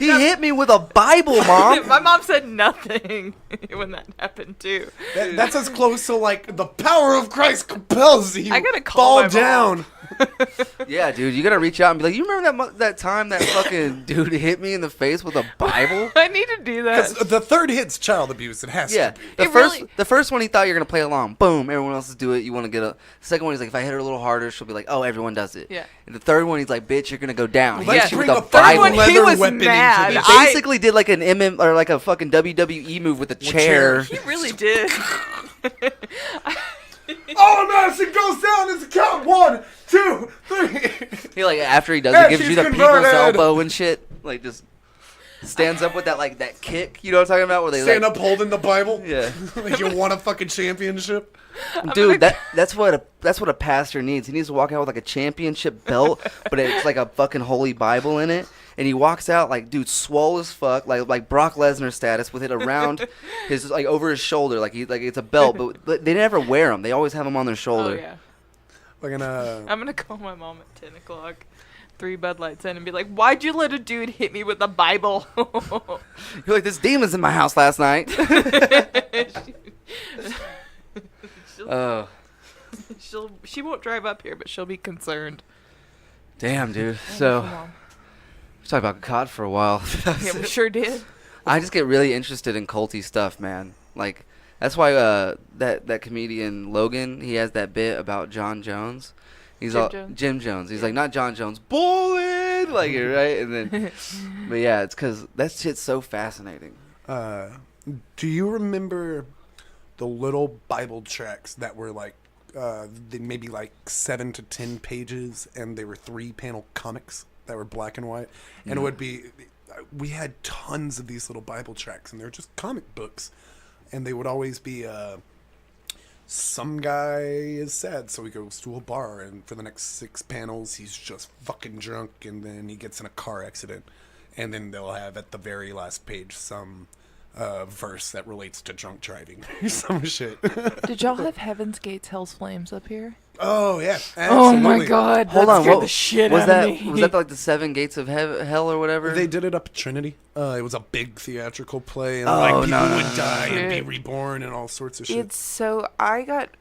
He hit me with a Bible, Mom. My mom said nothing when that happened too. That's as close to like the power of Christ compels you. I gotta call fall my down. mom. Yeah, dude, you gotta reach out and be like, you remember that time that fucking dude hit me in the face with a Bible? I need to do that. The third hit's child abuse. It has Yeah, to be. the first one he thought you're gonna play along. Boom, everyone else is do it. You want to get a. The second one he's like, if I hit her a little harder, she'll be like, oh, everyone does it. Yeah. And the third one he's like, bitch, you're gonna go down. He Let's hits you with bring a a third Bible. one, he leather was weapon into mad. this. He basically did like an or like a fucking WWE move with a chair. He really did. Oh, Madison goes down. It's a count. 1, 2, 3. He like after he does And it, gives she's you the people's converted. elbow and shit. Like just stands up with that kick. You know what I'm talking about? Where they Stand like, up holding the Bible. Yeah. Like you won a fucking championship. Dude, that's what a pastor needs. He needs to walk out with like a championship belt, but it's like a fucking holy Bible in it. And he walks out like, dude, swole as fuck, like Brock Lesnar status, with it around his like over his shoulder, like it's a belt, but they never wear them. They always have them on their shoulder. Oh yeah. Like I'm gonna call my mom at 10 o'clock, 3 Bud Lights in, and be like, "Why'd you let a dude hit me with a Bible?" You're like, this demon's in my house last night. She won't drive up here, but she'll be concerned. Damn, dude. So Mom. we talked about God for a while. Yeah, we sure did. I just get really interested in culty stuff, man. Like that's why that comedian Logan, he has that bit about John Jones. He's Jim Jones. He's like, not John Jones, bullet, like you're right. And then, but yeah, it's because that shit's so fascinating. do you remember the little Bible tracts that were like maybe like 7 to 10 pages, and they were 3-panel comics that were black and white, and it would be. We had tons of these little Bible tracts, and they're just comic books, and they would always be. Some guy is sad, so he goes to a bar, and for the next 6 panels, he's just fucking drunk, and then he gets in a car accident, and then they'll have at the very last page some verse that relates to drunk driving, some shit. Did y'all have Heaven's Gates, Hell's Flames up here? Oh yeah, Oh my absolutely. God! Hold that on, scared what the shit was out that? of me. Was that like the 7 gates of hell or whatever? They did it up at Trinity. It was a big theatrical play, and Oh, like people no, no, would no, die and be Shit. reborn and all sorts of shit. It's so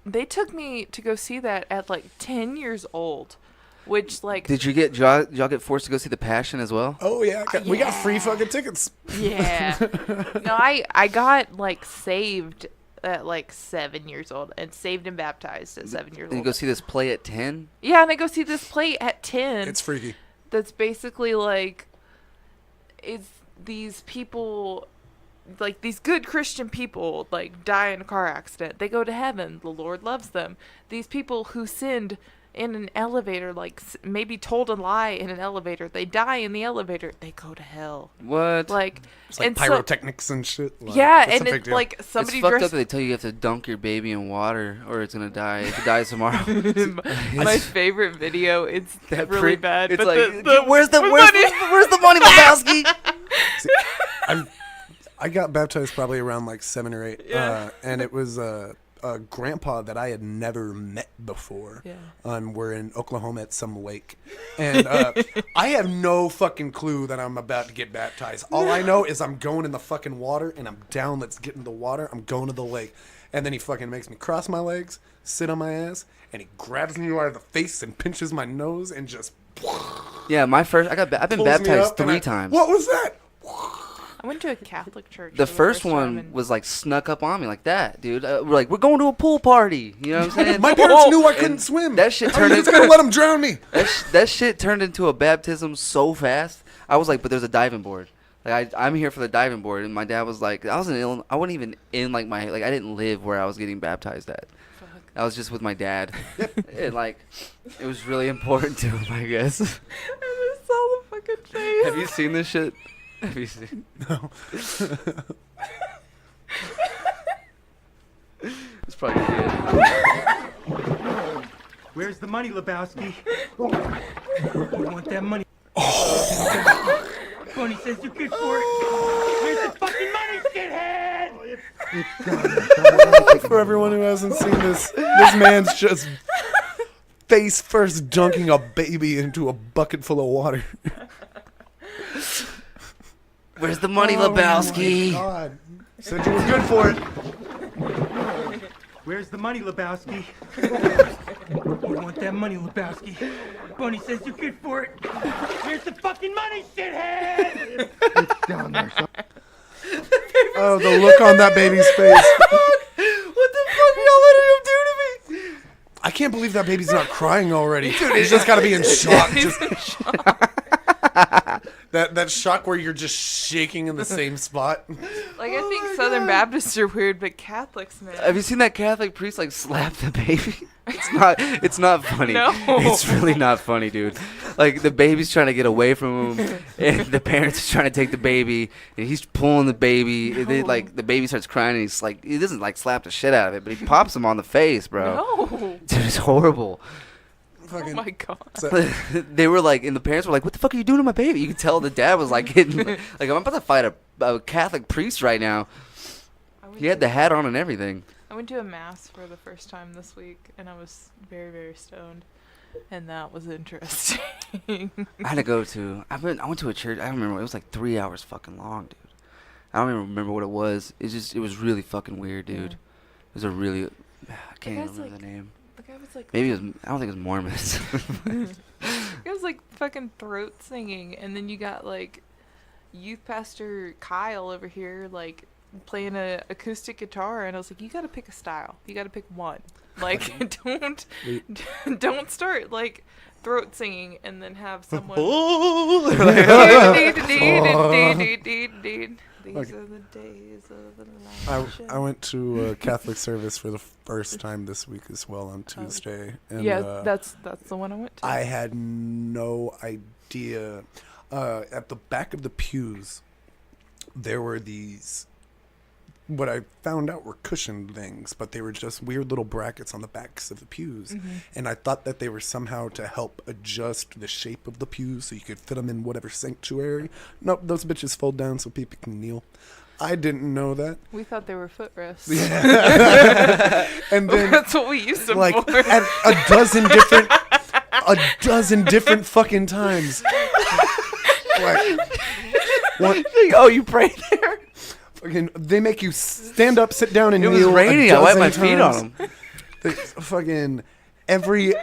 they took me to go see that at like 10 years old, which like Did y'all get forced to go see The Passion as well? Oh yeah, we got free fucking tickets. yeah. No, I got like saved at like 7 years old, and saved and baptized at 7 years Did you old. go see this play at 10? Yeah, and I go see this play at 10. It's freaky. That's basically like, it's these people, like these good Christian people, like die in a car accident. They go to heaven. The Lord loves them. These people who sinned in an elevator, like maybe told a lie in an elevator, they die in the elevator. They go to hell. What? Like, It's like and pyrotechnics and shit. Like, yeah, it's a and big it's deal. like It's somebody fucked up dressed. that they tell you have to dunk your baby in water or it's gonna die. If it dies tomorrow. My favorite video. It's That really pre- bad. It's but like, the where's the money? money, Lebowski? I got baptized probably around like 7 or 8, Yeah. and it was a grandpa that I had never met before. Yeah. We're in Oklahoma at some lake, and I have no fucking clue that I'm about to get baptized. All I know is I'm going in the fucking water, and I'm down. Let's get in the water. I'm going to the lake, and then he fucking makes me cross my legs, sit on my ass, and he grabs me out of the face and pinches my nose and just Yeah, I've been pulls me baptized up, and 3 times. What was that? I went to a Catholic church. The for first time one and- was like snuck up on me like that, dude. We're going to a pool party. You know what I'm saying? My parents knew I And couldn't swim. That shit I was turned just gonna let him drown me. that shit turned into a baptism so fast. I was like, but there's a diving board. Like I'm here for the diving board, and my dad was like, I wasn't even in like I didn't live where I was getting baptized at. I was just with my dad, and like it was really important to him, I guess. I just saw the fucking face. Have you seen this shit? Have you seen? No. It's probably good. Where's the money, Lebowski? You want that money? Tony says you're good for it. Where's the fucking money, shithead? For everyone who hasn't seen this man's just face first dunking a baby into a bucket full of water. Where's the money, Oh, Lebowski? my God. Said you were good for it. Where's the money, Lebowski? You want that money, Lebowski? Bunny says you're good for it. Where's the fucking money, shithead? It's down there. Oh, the look on that baby's face. What the fuck are y'all letting him do to me? I can't believe that baby's not crying already. He's just got to be in shock. That shock where you're just shaking in the same spot. Like, I think Southern Baptists are weird, but Catholics, man. Have you seen that Catholic priest like slap the baby? It's not funny. No. It's really not funny, dude. Like the baby's trying to get away from him, and the parents are trying to take the baby, and he's pulling the baby. And then, like the baby starts crying, and he's like, he doesn't like slap the shit out of it, but he pops him on the face, bro. No. Dude, it's horrible. Oh my god. They were like, and the parents were like, "What the fuck are you doing to my baby?" You could tell the dad was like, getting, like, I'm about to fight a Catholic priest right now. He had the hat on and everything. I went to a mass for the first time this week, and I was very, very stoned, and that was interesting. I had to go to. I went to a church. I don't remember. It was like 3 hours fucking long, dude. I don't even remember what it was. It was really fucking weird, dude. Yeah. It was a really. I can't even remember like, the name. The guy was like. Maybe it was. I don't think it was Mormons. It was like fucking throat singing, and then you got like youth pastor Kyle over here like playing a acoustic guitar, and I was like, you got to pick a style. You got to pick one. Like don't start like throat singing and then have someone. These are the days of the light. I went to a Catholic service for the first time this week as well on Tuesday. And, yeah, that's the one I went to. I had no idea. At the back of the pews, there were these, what I found out were cushioned things, but they were just weird little brackets on the backs of the pews. Mm-hmm. And I thought that they were somehow to help adjust the shape of the pews so you could fit them in whatever sanctuary. Nope, those bitches fold down so people can kneel. I didn't know that. We thought they were footrests. Yeah. And then that's what we used them like for. at a dozen different fucking times. Like, Oh, you prayed there? fucking, they make you stand up, sit down, and It was kneel. raining. I wiped my feet on them. Fucking every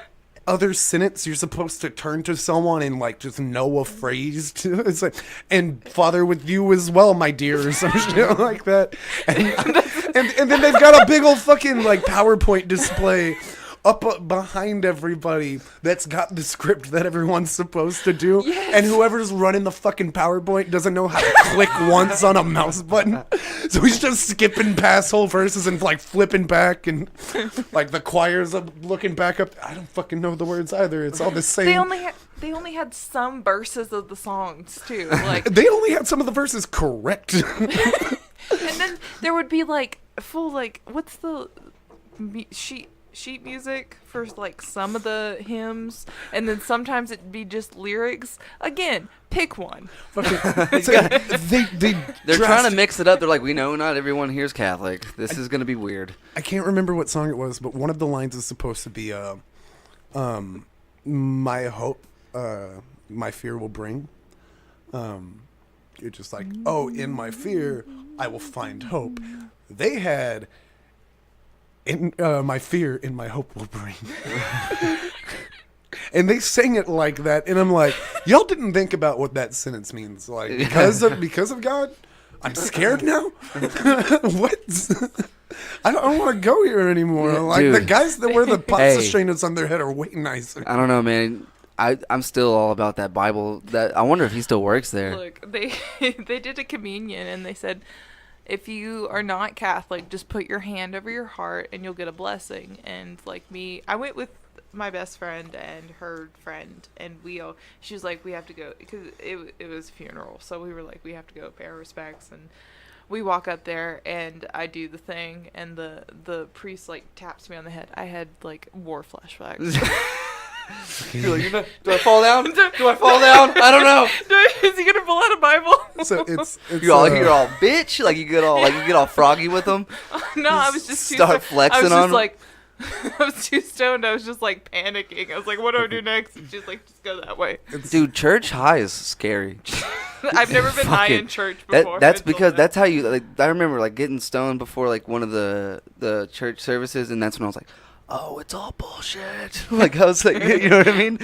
other sentence, you're supposed to turn to someone and like just know a phrase. It's like, and Father with you as well, my dear, or some shit like that. And then they've got a big old fucking like PowerPoint display up behind everybody that's got the script that everyone's supposed to do. Yes. And whoever's running the fucking PowerPoint doesn't know how to click once on a mouse button. So he's just skipping past whole verses and like flipping back, and like the choir's looking back up. I don't fucking know the words either. It's all the same. They only had some verses of the songs too. Like They only had some of the verses correct. and then there would be like full like what's the sheet music for like some of the hymns, and then sometimes it'd be just lyrics. Again, pick one. They're trying to mix it up. They're like, we know not everyone here's Catholic. This is gonna be weird. I can't remember what song it was, but one of the lines is supposed to be my hope, my fear will bring. You're just like, oh, in my fear I will find hope. They had in my fear, in my hope will bring. And they sang it like that, and I'm like, y'all didn't think about what that sentence means. Like, because of God, I'm scared now. What? I don't want to go here anymore. Yeah, like dude. the guys that wear the pop Hey. sustainers on their head are way nicer. I don't know, man. I'm still all about that Bible. That I wonder if he still works there. Look, they did a communion, and they said, if you are not Catholic, just put your hand over your heart and you'll get a blessing. And like me, I went with my best friend and her friend, and she was like, we have to go, because it was a funeral, so we were like, we have to go pay our respects. And we walk up there, and I do the thing, and the priest like taps me on the head. I had like war flashbacks. You're like, do I fall down? Do I fall down? I don't know. Is he gonna pull out a Bible? So it's You're all bitch. Like you get all froggy with them. No, I was just start flexing on 'em? like, I was too stoned. I was just like panicking. I was like, what do I do next? And she's like, just go that way. Dude, church high is scary. I've never been high in church before. That's until because then. that's how you like. I remember like getting stoned before like one of the church services, and that's when I was like, oh, it's all bullshit. Like I was like, you know what I mean?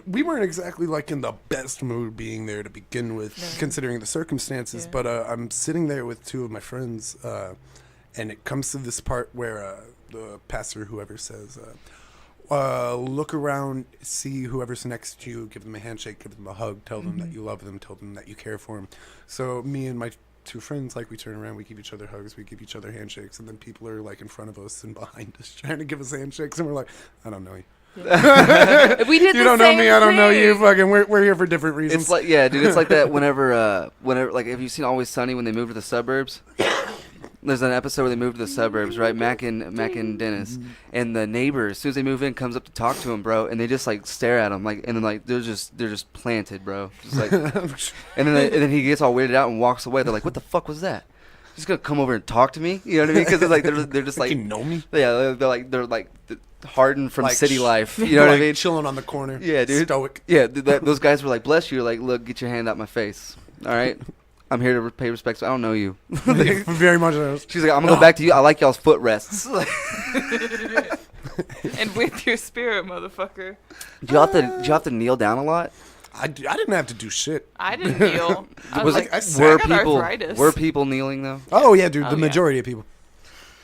We weren't exactly like in the best mood being there to begin with, considering the circumstances. Yeah. But I'm sitting there with two of my friends, and it comes to this part where the pastor, whoever says, look around, see whoever's next to you, give them a handshake, give them a hug, tell them that you love them, tell them that you care for them. So me and my two friends, like, we turn around, we give each other hugs, we give each other handshakes, and then people are like in front of us and behind us trying to give us handshakes, and we're like, I don't know you. We did. You the don't know same me, I don't know you. thing. Fucking, we're here for different reasons. It's like, yeah, dude. It's like that whenever like, have you seen Always Sunny when they moved to the suburbs? There's an episode where they moved to the suburbs, right? Mac and Dennis, and the neighbor, as soon as they move in, comes up to talk to him, bro, and they just like stare at him, like, and then like they're just planted, bro. Just like, and then he gets all weirded out and walks away. They're like, what the fuck was that? He's gonna come over and talk to me? You know what I mean? Because they're just like, you know me? Yeah, they're like hardened from Like city life. You know what I mean? Chilling on the corner. Yeah, dude. Stoic. Yeah, those guys were like, bless you. Like, look, get your hand out my face. All right? I'm here to pay respect. So I don't know you. Very much. She's like, I'm going to go back to you. I like y'all's footrests. And with your spirit, motherfucker. Do you have to kneel down a lot? I didn't have to do shit. I didn't kneel. I Was was it- like, were I got people arthritis. were people kneeling though? Oh, yeah, dude. Oh, the yeah. majority of people.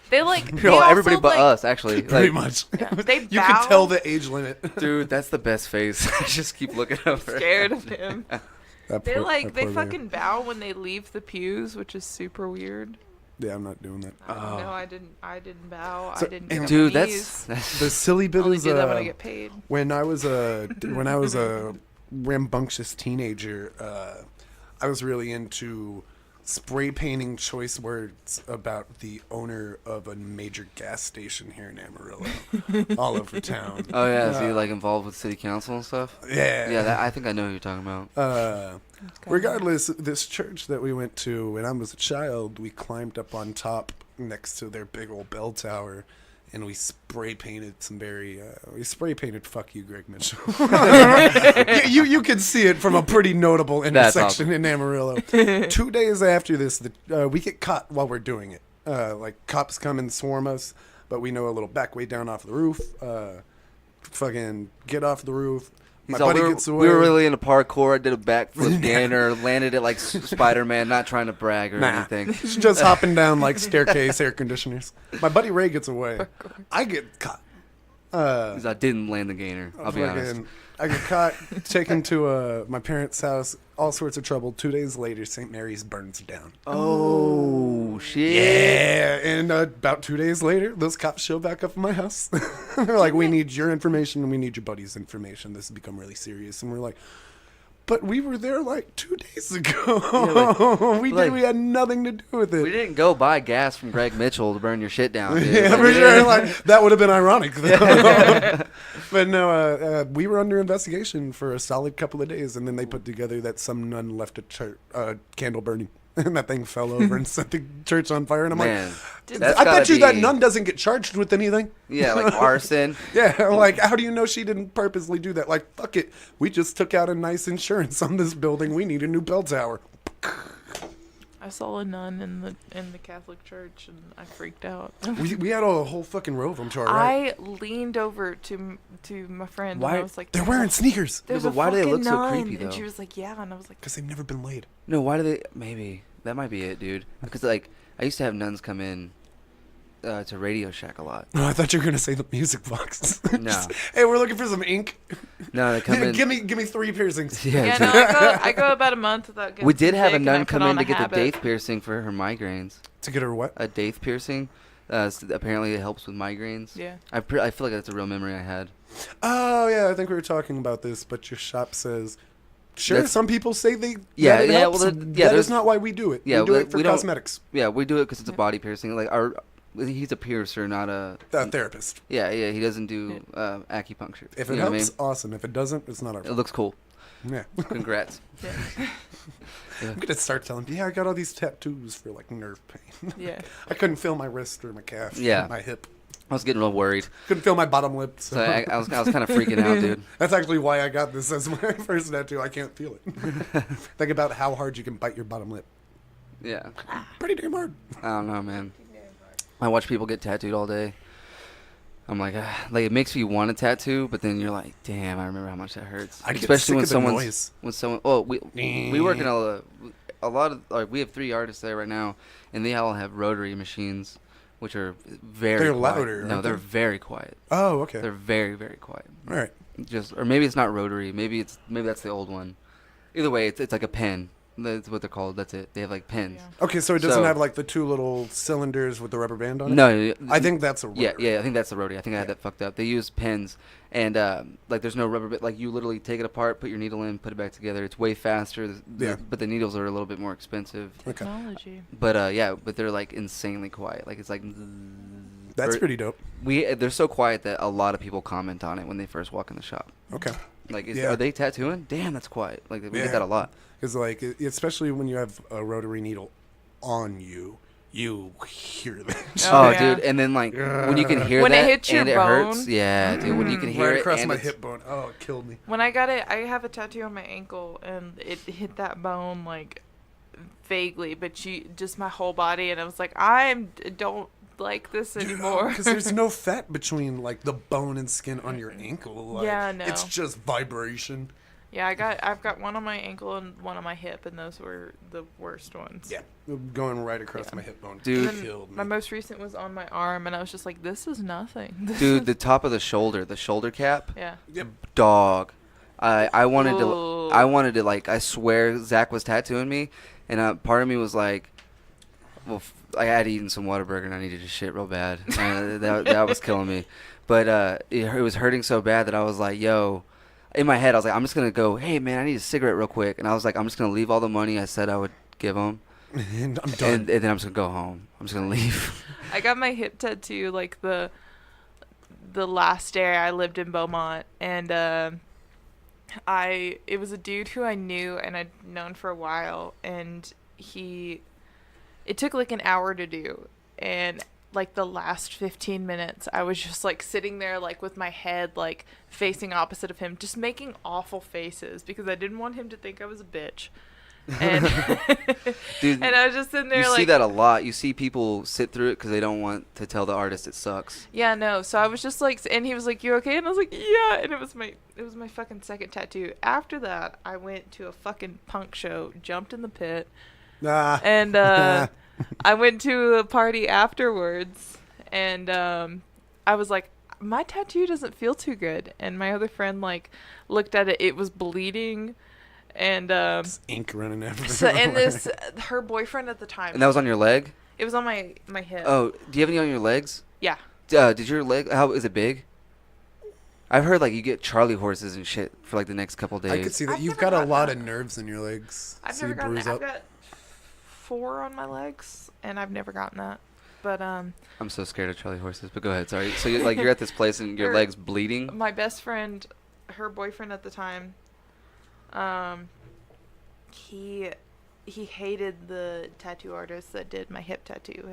They like. They No, everybody also, but like, us, actually. Pretty Like, much. They You bow. can tell the age limit. dude, that's the best face. I just keep looking over. Scared of him. That They poor- like that they poor guy. fucking bow when they leave the pews, which is super weird. Yeah, I'm not doing that. No, I didn't bow. So- I didn't get on Dude, my that's knees. The silly bit Only is do that when I get paid. when I was a rambunctious teenager, I was really into spray painting choice words about the owner of a major gas station here in Amarillo, all over town. Oh yeah, so you like involved with city council and stuff? Yeah. Yeah, I think I know who you're talking about. Regardless, this church that we went to when I was a child, we climbed up on top next to their big old bell tower, and we spray painted "Fuck you, Greg Mitchell." you could see it from a pretty notable intersection awesome. in Amarillo. 2 days after this, we get caught while we're doing it. Like cops come and swarm us, but we know a little back way down off the roof. Fucking get off the roof. My buddy gets away. We were really into parkour. I did a backflip gainer, landed it like Spider-Man, not trying to brag or anything. Just hopping down like staircase air conditioners. My buddy Ray gets away. I get caught. 'Cause I didn't land the gainer. I'll be honest. I get caught, taken to my parents' house, all sorts of trouble. 2 days later, St. Mary's burns down. Oh shit! Yeah, and about 2 days later, those cops show back up at my house. They're like, "We need your information and we need your buddy's information. This has become really serious." And we're like, "But we were there like 2 days ago. We had nothing to do with it." We didn't go buy gas from Greg Mitchell to burn your shit down. Dude. Yeah, Like, for sure. Like, that would have been ironic, though. But no, we were under investigation for a solid couple of days, and then they put together that some nun left a candle burning, and that thing fell over and set the church on fire. And I'm Man, like, that's I bet gotta you that be- nun doesn't get charged with anything. Yeah, like arson. Yeah, like, how do you know she didn't purposely do that? Like, fuck it. We just took out a nice insurance on this building. We need a new bell tower. I saw a nun in the Catholic Church and I freaked out. We had a whole fucking row of them to our right. I leaned over to my friend Why- and I was like, They're wearing sneakers. "There's but a why do they fucking look so nun." creepy, And though? she was like, "Yeah," and I was like, Because they've never been laid. No, why do they? Maybe that might be it, dude. Because like I used to have nuns come in to Radio Shack a lot. Oh, I thought you were gonna say the music box. No. Just, hey, we're looking for some ink. No, they come in. give me 3 piercings. "Yeah, dude. no, I go about a month without getting." We did some have a dick, and I nun put come on in to a get the habit. daith piercing for her migraines. To get her what? A daith piercing. Apparently it helps with migraines. Yeah. I feel like that's a real memory I had. Oh yeah, I think we were talking about this, but your shop says. Sure, That's- some people say that it yeah, helps. well, That there's- is not why we do it. Yeah, we do it for we don't- cosmetics. Yeah, we do it because it's a body piercing. Like he's a piercer, not a Therapist. Yeah, he doesn't do acupuncture. If You it know what I helps, mean? awesome. If it doesn't, it's not our It fault. looks cool. Yeah. Congrats. I'm gonna start telling people, yeah, I got all these tattoos for like nerve pain. Yeah. I couldn't feel my wrist or my calf. Yeah. My hip. I was getting real worried. Couldn't feel my bottom lip. So I was kind of freaking out, dude. That's actually why I got this as my first tattoo. I can't feel it. Think about how hard you can bite your bottom lip. Yeah. Pretty damn hard. I don't know, man. I watch people get tattooed all day. I'm like, it makes me want a tattoo, but then you're like, damn, I remember how much that hurts. I get Especially sick of the noise. when someone. Oh, we work in a lot of. Like, we have 3 artists there right now, and they all have rotary machines, which are very. They're quiet. louder. No, aren't they're they? very quiet. Oh, okay. They're very, very quiet. All right. Or maybe it's not rotary. Maybe that's the old one. Either way, it's like a pen. That's what they're called. That's it. They have like pens. Yeah. Okay, so it doesn't have like the 2 little cylinders with the rubber band on it? No, I think that's a rotary. Yeah, I think that's the rotary. I think I had that fucked up. They use pens, and like there's no rubber bit. Like you literally take it apart, put your needle in, put it back together. It's way faster. But the needles are a little bit more expensive. Okay. Technology. But they're like insanely quiet. Like it's like. That's pretty dope. They're so quiet that a lot of people comment on it when they first walk in the shop. Okay. Like, are they tattooing? Damn, that's quiet. Like we get that a lot. Because like, especially when you have a rotary needle on you, you hear that. Oh, dude, and then like when you can hear when that it hits your and it bone, hurts, yeah, dude. When you can hear right it across and my it's- hip bone. Oh, it killed me. When I got it, I have a tattoo on my ankle, and it hit that bone like vaguely, but just my whole body, and I was like, don't like this anymore. Because there's no fat between like the bone and skin on your ankle. Like, Yeah, no. It's just vibration. Yeah, I've got one on my ankle and one on my hip, and those were the worst ones. Yeah, going right across my hip bone. Dude. And then Killed me. my most recent was on my arm, and I was just like, this is nothing. dude, the top of the shoulder cap, Yeah. Yep. dog. I wanted Whoa. to like. I swear, Zach was tattooing me, and part of me was like, well, I had eaten some Whataburger and I needed to shit real bad. That was killing me, but it was hurting so bad that I was like, yo. In my head, I was like, I'm just going to go, hey, man, I need a cigarette real quick. And I was like, I'm just going to leave all the money I said I would give him. And I'm done. And then I'm just going to go home. I'm just going to leave. I got my hip tattoo like the last day I lived in Beaumont, and it was a dude who I knew and I'd known for a while, and it took like an hour to do, and like the last 15 minutes I was just like sitting there like with my head like facing opposite of him, just making awful faces because I didn't want him to think I was a bitch. And Dude, and I was just sitting there you like, see that a lot. You see people sit through it because they don't want to tell the artist it sucks. yeah, no. So I was just like, and he was like, "You okay?" And I was like, "Yeah." And it was my fucking second tattoo. After that, I went to a fucking punk show, jumped in the pit, and I went to a party afterwards, and I was like, my tattoo doesn't feel too good. And my other friend like looked at it; it was bleeding, and Just ink running everywhere. so and this her boyfriend at the time. And that was on your leg? It was on my hip. Oh, do you have any on your legs? Yeah. Did your leg, how is it big? I've heard like you get Charlie horses and shit for like the next couple days. I could see that. I've You've never got a gotten lot that. of nerves in your legs. I've so never you gotten bruise that. up. I've got 4 on my legs, and I've never gotten that. But I'm so scared of Charlie horses, but go ahead. Sorry. So you're at this place and your Her- leg's bleeding? my best friend, her boyfriend at the time, he hated the tattoo artist that did my hip tattoo,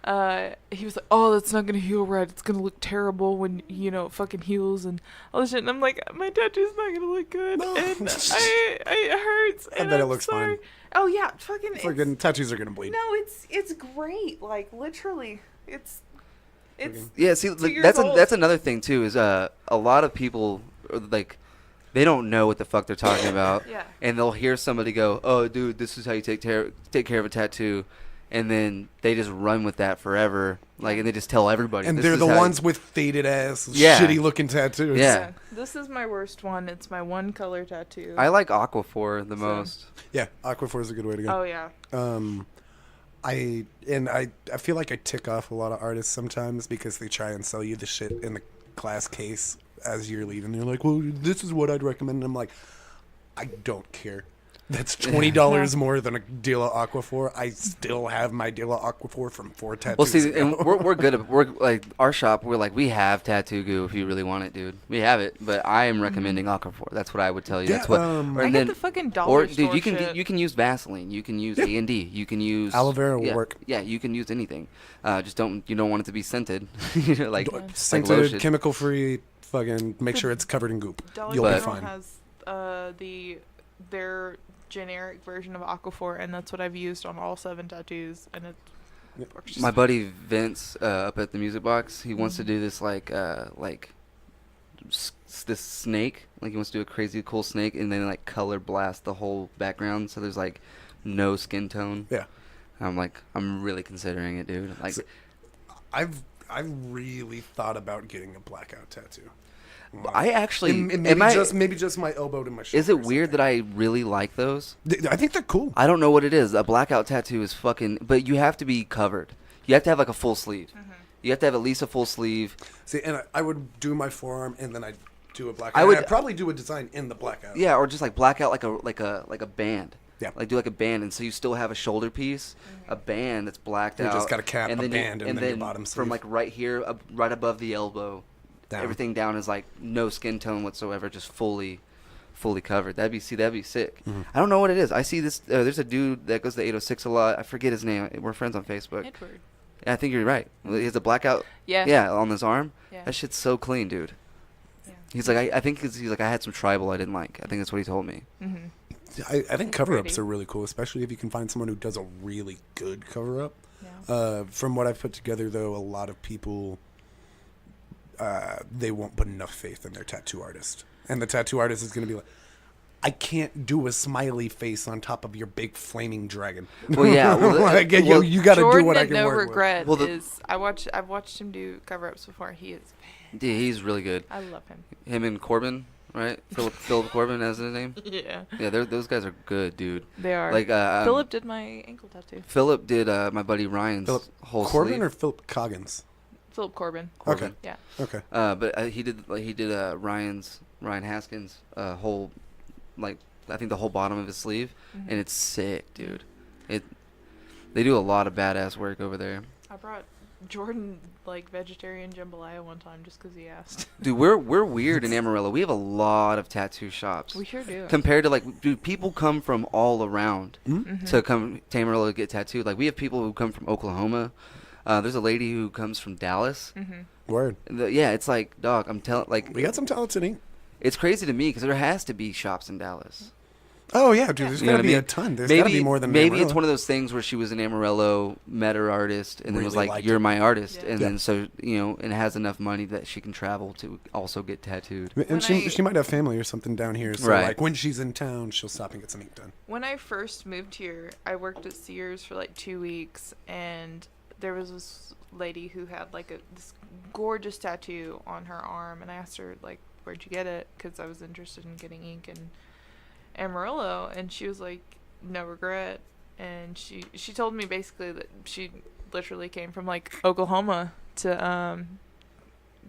and he was like, "Oh, that's not gonna heal right. It's gonna look terrible when it fucking heals and all this shit." And I'm like, "My tattoo's not gonna look good, No. and it hurts." I And bet it I'm looks sorry. fine. Oh yeah, fucking. Fucking tattoos are gonna bleed. No, it's great. Like literally, it's. Yeah, see, 2 like, years that's old. that's another thing too. Is a lot of people like they don't know what the fuck they're talking about, Yeah. and they'll hear somebody go, "Oh, dude, this is how you take care of a tattoo," and then they just run with that forever, like, and they just tell everybody. And "This they're is the how ones with faded ass, Yeah. shitty looking tattoos. Yeah. This is my worst one. It's my one color tattoo. I like Aquaphor the So- most. Yeah, Aquaphor is a good way to go. Oh yeah. I feel like I tick off a lot of artists sometimes because they try and sell you the shit in the glass case as you're leaving. They're like, "Well, this is what I'd recommend." And I'm like, I don't care. That's $20 more than a deal of Aquaphor. I still have my deal of Aquaphor from 4 tattoos. Well, see, ago. and we're good. We're like our shop. We're like we have tattoo goo if you really want it, dude. We have it, but I am recommending Aquaphor. That's what I would tell you. Yeah, That's what. I get the fucking dollar dude, store you can shit. you can use Vaseline. You can use A&D. You can use aloe vera will work. Yeah, you can use anything. Just don't want it to be scented. You know, like Scented, lotion. chemical free. Fucking make sure it's covered in goop. Dollar You'll be General fine. has their generic version of Aquaphor, and that's what I've used on all 7 tattoos, and it works just My fine. buddy Vince up at the Music Box, he wants to Mm-hmm. do this this snake. Like he wants to do a crazy cool snake and then like color blast the whole background so there's like no skin tone. Yeah. I'm really considering it, dude. Like So, I've really thought about getting a blackout tattoo. I actually And maybe just my elbow to my shoulder. is it weird that I really like those? I think they're cool. I don't know what it is. A blackout tattoo is fucking, but you have to be covered. You have to have like a full sleeve. Mm-hmm. You have to have at least a full sleeve. See, and I would do my forearm, and then I'd do a blackout. I would- I'd probably do a design in the blackout. Yeah, or just like black out like a band. Yeah. Like do like a band, and so you still have a shoulder piece, a band that's blacked You out. just got a cap, a then band, and then your bottom from sleeve. like right here, right above the elbow, Down. everything down is like no skin tone whatsoever, just fully covered. That'd be sick. Mm-hmm. I don't know what it is. I see this. There's a dude that goes to 806 a lot. I forget his name. We're friends on Facebook. Edward. Yeah, I think you're right. He has a blackout. Yeah. Yeah, on his arm. Yeah. That shit's so clean, dude. Yeah. He's like, I think he's like, I had some tribal I didn't like. I think that's what he told me. Mm-hmm. I think cover-ups pretty. are really cool, especially if you can find someone who does a really good cover-up. Yeah. From what I've put together, though, a lot of people, they won't put enough faith in their tattoo artist. And the tattoo artist is going to be like, I can't do a smiley face on top of your big flaming dragon. Well, yeah. Well, Like, well, you got to do Jordan what I at can No work Regret Well, the- is I've watched him do cover-ups before. He is yeah, he's really good. I love him. Him and Corbin, right? Philip Corbin, as his name. Yeah. Yeah, those guys are good, dude. They are. Like Philip did my ankle tattoo. Philip did my buddy Ryan's Philip whole Corbin sleeve. or Philip Coggins? Philip Corbin. Okay. Yeah. Okay. But he did Ryan Haskins whole, like I think the whole bottom of his sleeve, Mm-hmm. and it's sick, dude. They do a lot of badass work over there. I brought Jordan like vegetarian jambalaya one time just because he asked. Dude, we're weird in Amarillo. We have a lot of tattoo shops. We sure do. Compared to like, dude, people come from all around Mm-hmm. to come to Amarillo to get tattooed. Like we have people who come from Oklahoma. There's a lady who comes from Dallas. Mm-hmm. Word. Yeah, it's like, dog, I'm telling, like, We got some talented ink. it's crazy to me because there has to be shops in Dallas. Oh, yeah, dude. There's You know got to what I be mean? a ton. There's got to be more than maybe Amarillo. it's one of those things where she was in Amarillo, met her artist, and then was Really like, liked "You're it. my artist," Yeah. and Yeah. then so and has enough money that she can travel to also get tattooed. And When she might have family or something down here. So, Right. like, when she's in town, she'll stop and get some ink done. When I first moved here, I worked at Sears for like 2 weeks, and there was this lady who had like this gorgeous tattoo on her arm, and I asked her like, "Where'd you get it?" Because I was interested in getting ink in Amarillo, and she was like, "No regret." And she told me basically that she literally came from like Oklahoma to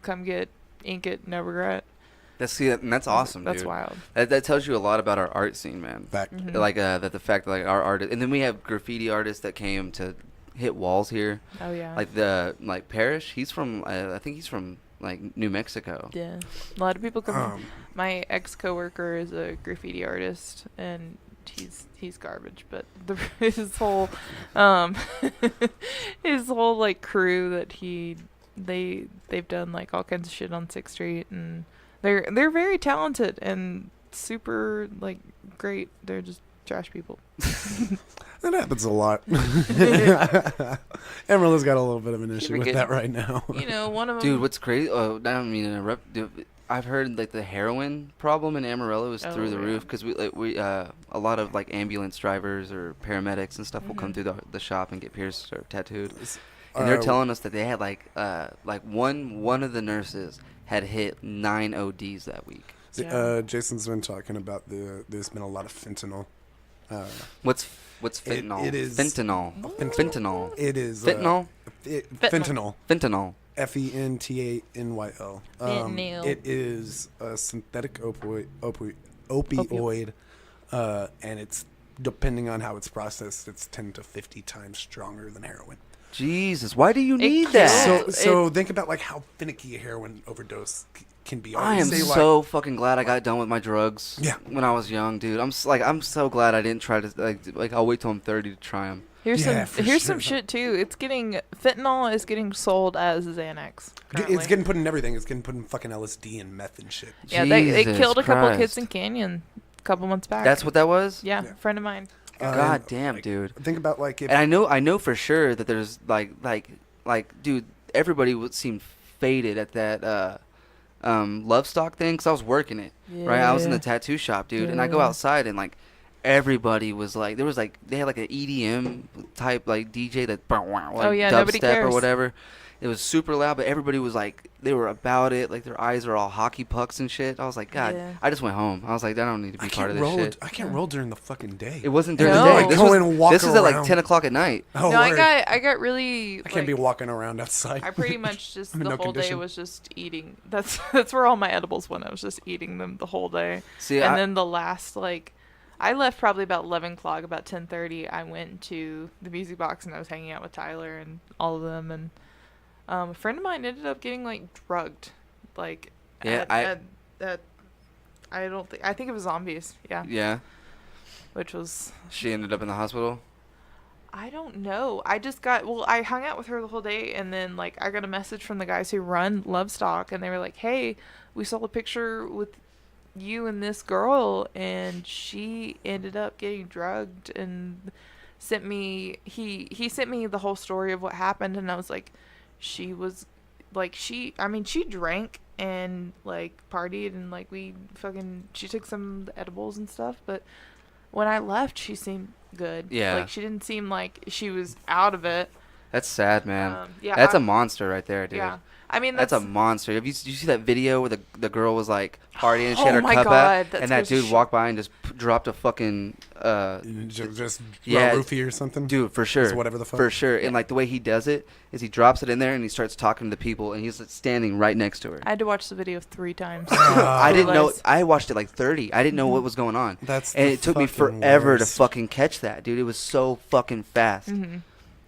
come get ink at No Regret. And that's awesome, That's dude. wild. That tells you a lot about our art scene, man. Fact. Mhm. Like that the fact that like our art, and then we have graffiti artists that came to hit walls here. Oh yeah. Like Parrish, he's from I think he's from like New Mexico. Yeah. A lot of people come. Um, My ex-coworker is a graffiti artist, and he's garbage. But his whole his whole like crew that they've done like all kinds of shit on 6th Street, and they're very talented and super like great. They're just trash people. That happens a lot. Amarillo's got a little bit of an issue with that right now. You know, one of them. Dude, what's crazy? Oh, I don't mean to interrupt. Dude, I've heard like the heroin problem in Amarillo is through the yeah. roof because we a lot of like ambulance drivers or paramedics and stuff will come Mhm. through the shop and get pierced or tattooed, and they're telling us that they had like one of the nurses had hit 9 ODs that week. Yeah. Jason's been talking about there's been a lot of fentanyl. What's fentanyl? it is- fentanyl. Fentanyl. It is Fentanyl. fentanyl. Fentanyl. FENTANYL. Fentanyl. It is a synthetic opioid and it's depending on how it's processed, it's 10 to 50 times stronger than heroin. Jesus, why do you need kills. that? So think about like how finicky a heroin overdose can be. I am Say, like, so fucking glad I got done with my drugs. Yeah. When I was young, dude. I'm so glad I didn't try to like I'll wait till I'm 30 to try them. Here's Yeah, some for here's sure. some shit too. Fentanyl is getting sold as Xanax. It's currently. getting put in everything. It's getting put in fucking LSD and meth and shit. Yeah, they Jesus killed a couple Christ. kids in Canyon a couple months back. That's what that was? Yeah, Yeah. friend of mine. God And, damn, like, dude. Think about like if And I know for sure that there's like dude, everybody would seem faded at that Lovestock thing because I was working it, right? I was in the tattoo shop, dude, and I go Yeah. outside and like everybody was like, there was like they had like an EDM type like DJ that like Oh, yeah, nobody dubstep or cares. whatever. It was super loud, but everybody was like, they were about it, like their eyes were all hockey pucks and shit. I was like, God, Yeah. I just went home. I was like, I don't need to be I part can't of this roll, shit. I can't roll during the fucking day. It wasn't during No. the day. Like, This go was, and walk this is at like around. 10 o'clock at night. Oh, No, word. I got really. I can't be walking around outside. I pretty much just I'm in the no whole day condition. was just eating. That's where all my edibles went. I was just eating them the whole day. See, And then the last I left probably about 11 o'clock. About 10:30, I went to the music box and I was hanging out with Tyler and all of them. And a friend of mine ended up getting drugged, Yeah, I think it was zombies. Yeah, yeah, which was. she ended up in the hospital. I don't know. I hung out with her the whole day, and then I got a message from the guys who run Lovestock, and they were like, "Hey, we saw a picture with you and this girl, and she ended up getting drugged," and sent me he sent me the whole story of what happened, and I was like, she was she drank and partied, and she took some edibles and stuff, but when I left, she seemed good. Yeah. She didn't seem like she was out of it. That's sad, man. Yeah, That's a monster right there, dude. Yeah. I mean, that's a monster. Did you see that video where the girl was partying and she had her Oh my cup God, out, that and that scares dude the walked by and just dropped a fucking Just yeah, roofie or something? dude, for sure, Just whatever the fuck. for sure. And the way he does it is he drops it in there and he starts talking to the people, and he's standing right next to her. I had to watch the video 3 times. I didn't know. realize- I watched it 30. I didn't know what was going on. That's and the it took me fucking forever worst. to fucking catch that, dude. It was so fucking fast, and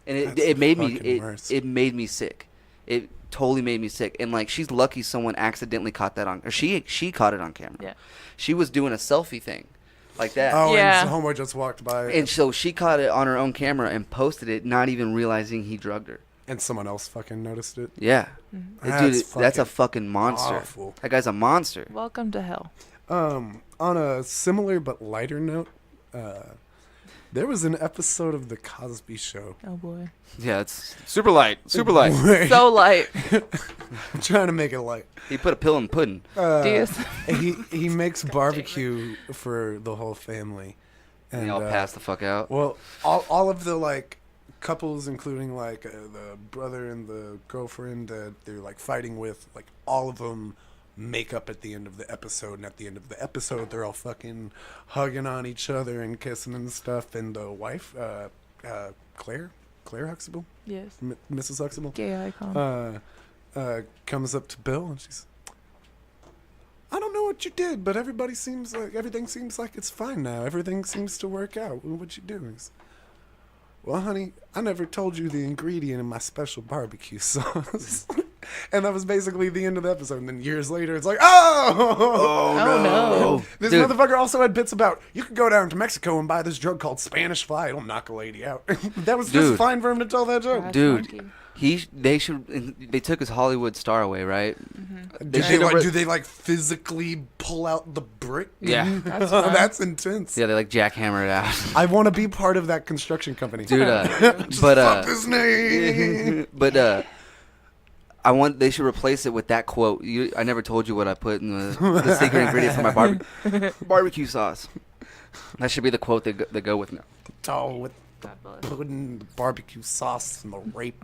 That's it the made me fucking worst. it made me sick. It totally made me sick. And she's lucky someone accidentally caught that on, or she caught it on camera. Yeah. She was doing a selfie thing, like that. Oh, Yeah. and homeboy just walked by, And so she caught it on her own camera and posted it, not even realizing he drugged her. and someone else fucking noticed it. Yeah, That's dude, that's a fucking fucking monster. awful. That guy's a monster. Welcome to hell. On a similar but lighter note, there was an episode of The Cosby Show. Oh boy. Yeah, it's super light, super light. So light. I'm trying to make it light. He put a pill in pudding. He makes barbecue for the whole family, And they all pass the fuck out. Well, all of the couples, including the brother and the girlfriend that they're fighting with, all of them make up at the end of the episode, and at the end of the episode they're all fucking hugging on each other and kissing and stuff, and the wife Claire Huxtable, Yes. Mrs. Huxtable, Gay icon. comes up to Bill and she's, I don't know what you did, but everything seems like it's fine now. Everything seems to work out. What'd you do? He's, well, honey, I never told you the ingredient in my special barbecue sauce. And that was basically the end of the episode. And then years later, it's Oh no. This Dude. motherfucker also had bits about, you could go down to Mexico and buy this drug called Spanish fly. It'll knock a lady out. That was just Dude. fine for him to tell that joke. That's Dude, funky. they took his Hollywood star away, right? Do they physically pull out the brick? Yeah. That's fun. That's intense. Yeah, they jackhammer it out. I want to be part of that construction company. Dude, Just but fuck his name. but they should replace it with that quote. I never told you what I put in the secret ingredient for my barbecue sauce. That should be the quote they go with now. Oh, with God bless. putting the barbecue sauce and the rape.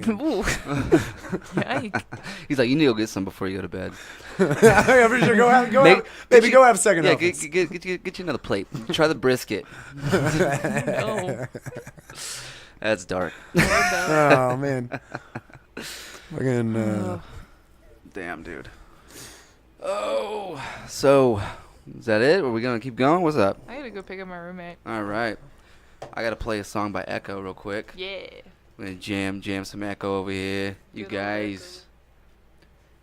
Ooh. Yike. He's like, you need to go get some before you go to bed. Yeah, for sure. Go have second. Yeah, office. get you another plate. Try the brisket. No. That's dark. Oh man. Fucking. Damn, dude. Oh, so Is that it? Are we gonna keep going? What's up? I gotta go pick up my roommate. All right. I gotta play a song by Echo real quick. Yeah. I'm gonna jam some Echo over here. You Good old guys.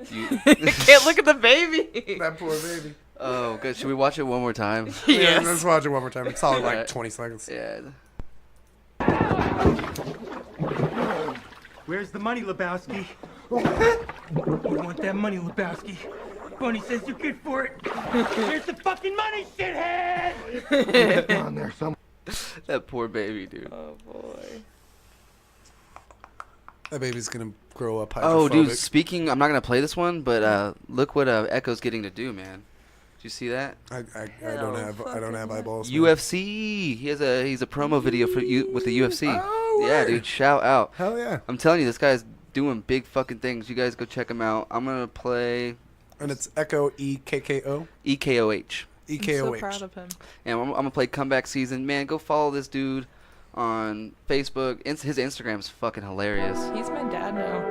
Can't look at the baby. That poor baby. Oh, good. Should we watch it one more time? Yes. Let's watch it one more time. It's all like Alright. 20 seconds. Yeah. Where's the money, Lebowski? You want that money, Lebowski? Bunny says you're good for it. Here's the fucking money, shithead! Down there, some. That poor baby, dude. Oh boy. That baby's gonna grow up hydrophobic. Oh, dude. Speaking, I'm not gonna play this one, but look what Echo's getting to do, man. Did you see that? I don't have eyeballs. man. UFC. He's a promo video for you with the UFC. Oh, Yeah, word. dude. Shout out. Hell yeah. I'm telling you, this guy's doing big fucking things. You guys go check him out. I'm gonna play And it's Echo EKKO. EKOH. I'm EKOH. so proud of him. And I'm gonna play Comeback Season. Man, go follow this dude on Facebook. His Instagram's fucking hilarious. He's my dad now.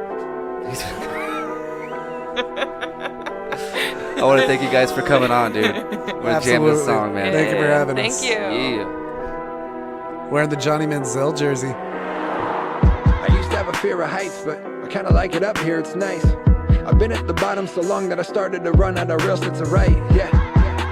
I want to thank you guys for coming on, dude. We're gonna jam this Absolutely. song, man. Thank you for having Thank us. you. Yeah. Wearing the Johnny Manziel jersey. I used to have a fear of heights, but I kinda like it up here, it's nice. I've been at the bottom so long that I started to run out of real sense of right, yeah.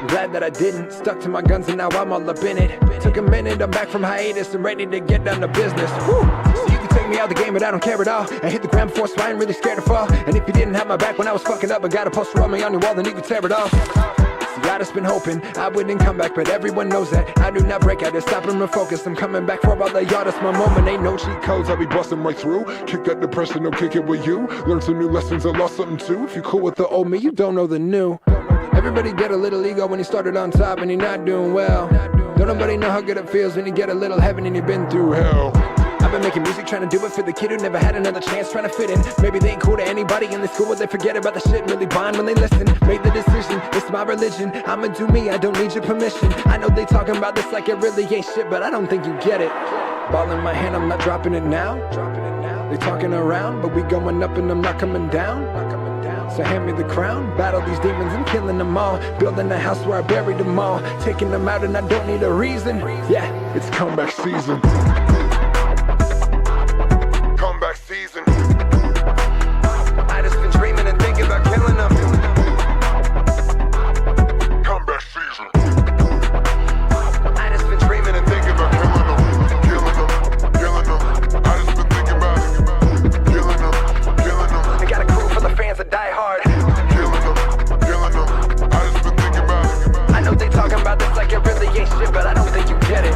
I'm glad that I didn't, stuck to my guns and now I'm all up in it. Took a minute, I'm back from hiatus and ready to get down to business. Woo! So you can take me out the game, but I don't care at all. I hit the ground before, so I ain't really scared to fall. And if you didn't have my back when I was fucking up, I got a poster on me on your wall, then you can tear it off. See, I just been hoping I wouldn't come back, but everyone knows that I do not break, I just stop and refocus. I'm coming back for all the y'all, that's my moment. Ain't no cheat codes, I'll be busting right through. Kick that depression, no kick it with you. Learn some new lessons and lost something too. If you cool with the old me, you don't know the new. Everybody get a little ego when you started on top and you're not doing well. Don't nobody know how good it feels when you get a little heaven and you've been through hell. I've been making music, trying to do it for the kid who never had another chance, trying to fit in. Maybe they ain't cool to anybody in the school, but they forget about the shit and really bond when they listen. Made the decision, it's my religion, I'ma do me, I don't need your permission. I know they talking about this like it really ain't shit, but I don't think you get it. Ball in my hand, I'm not dropping it now. They talking around, but we going up and I'm not coming down. So hand me the crown, battle these demons, I'm killing them all. Building a house where I buried them all. Taking them out and I don't need a reason. Yeah, it's comeback season. Comeback season. I just been dreaming and thinking about killing them. Comeback season. I just been dreaming and thinking about killing them. Killing them, killing them. I just been thinking about killing them, killing them. I got a crew for the fans that die hard. Killing them, killing them. I just been thinking about I know they talking about this like it really ain't shit, but I don't think you get it.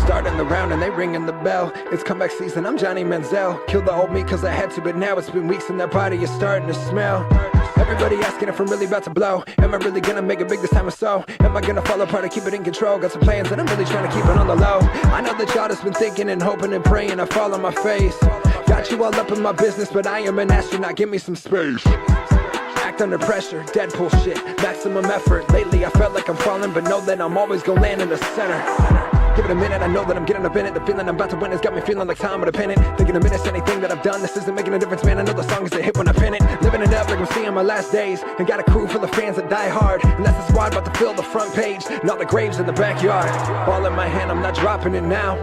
Starting the round and they ringing the bell. It's comeback season, I'm Johnny Manziel. Killed the old me cause I had to, but now it's been weeks and that body is starting to smell. Everybody asking if I'm really about to blow. Am I really gonna make it big this time or so? Am I gonna fall apart or keep it in control? Got some plans and I'm really trying to keep it on the low. I know that y'all just been thinking and hoping and praying I fall on my face. Got you all up in my business, but I am an astronaut, give me some space. Act under pressure, Deadpool shit, maximum effort. Lately I felt like I'm falling, but know that I'm always gonna land in the center. Give it a minute, I know that I'm getting up in it. The feeling I'm about to win has got me feeling like time with a pennant. Thinking a minute's anything that I've done, this isn't making a difference, man. I know the song is a hit when I pin it. Living it up like I'm seeing my last days. And got a crew full of fans that die hard. And that's the squad about to fill the front page. And all the graves in the backyard. Ball in my hand, I'm not dropping it now.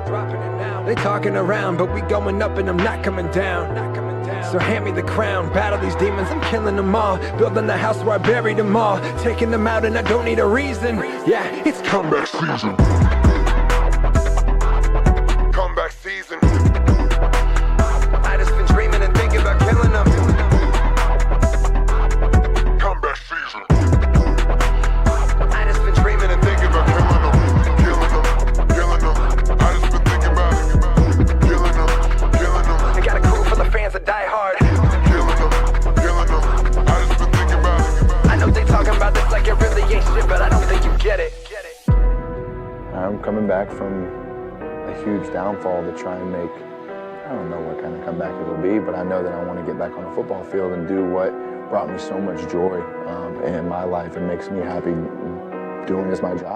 They talking around, but we going up and I'm not coming down. So hand me the crown, battle these demons, I'm killing them all. Building the house where I buried them all. Taking them out and I don't need a reason. Yeah, it's comeback season. Comeback season. I just been dreaming and thinking about killing them. Comeback season. I just been dreaming and thinking about killing them. Killing them, killing them. I just been thinking about killing them, killing them. I got a crew full of fans that die hard. Killing them, killing them. I just been thinking about I know they talking about this like it really ain't shit, but I don't think you get it. I'm coming back from a huge downfall to try and make, I don't know what kind of comeback it'll be, but I know that I want to get back on the football field and do what brought me so much joy in my life and makes me happy doing as my job.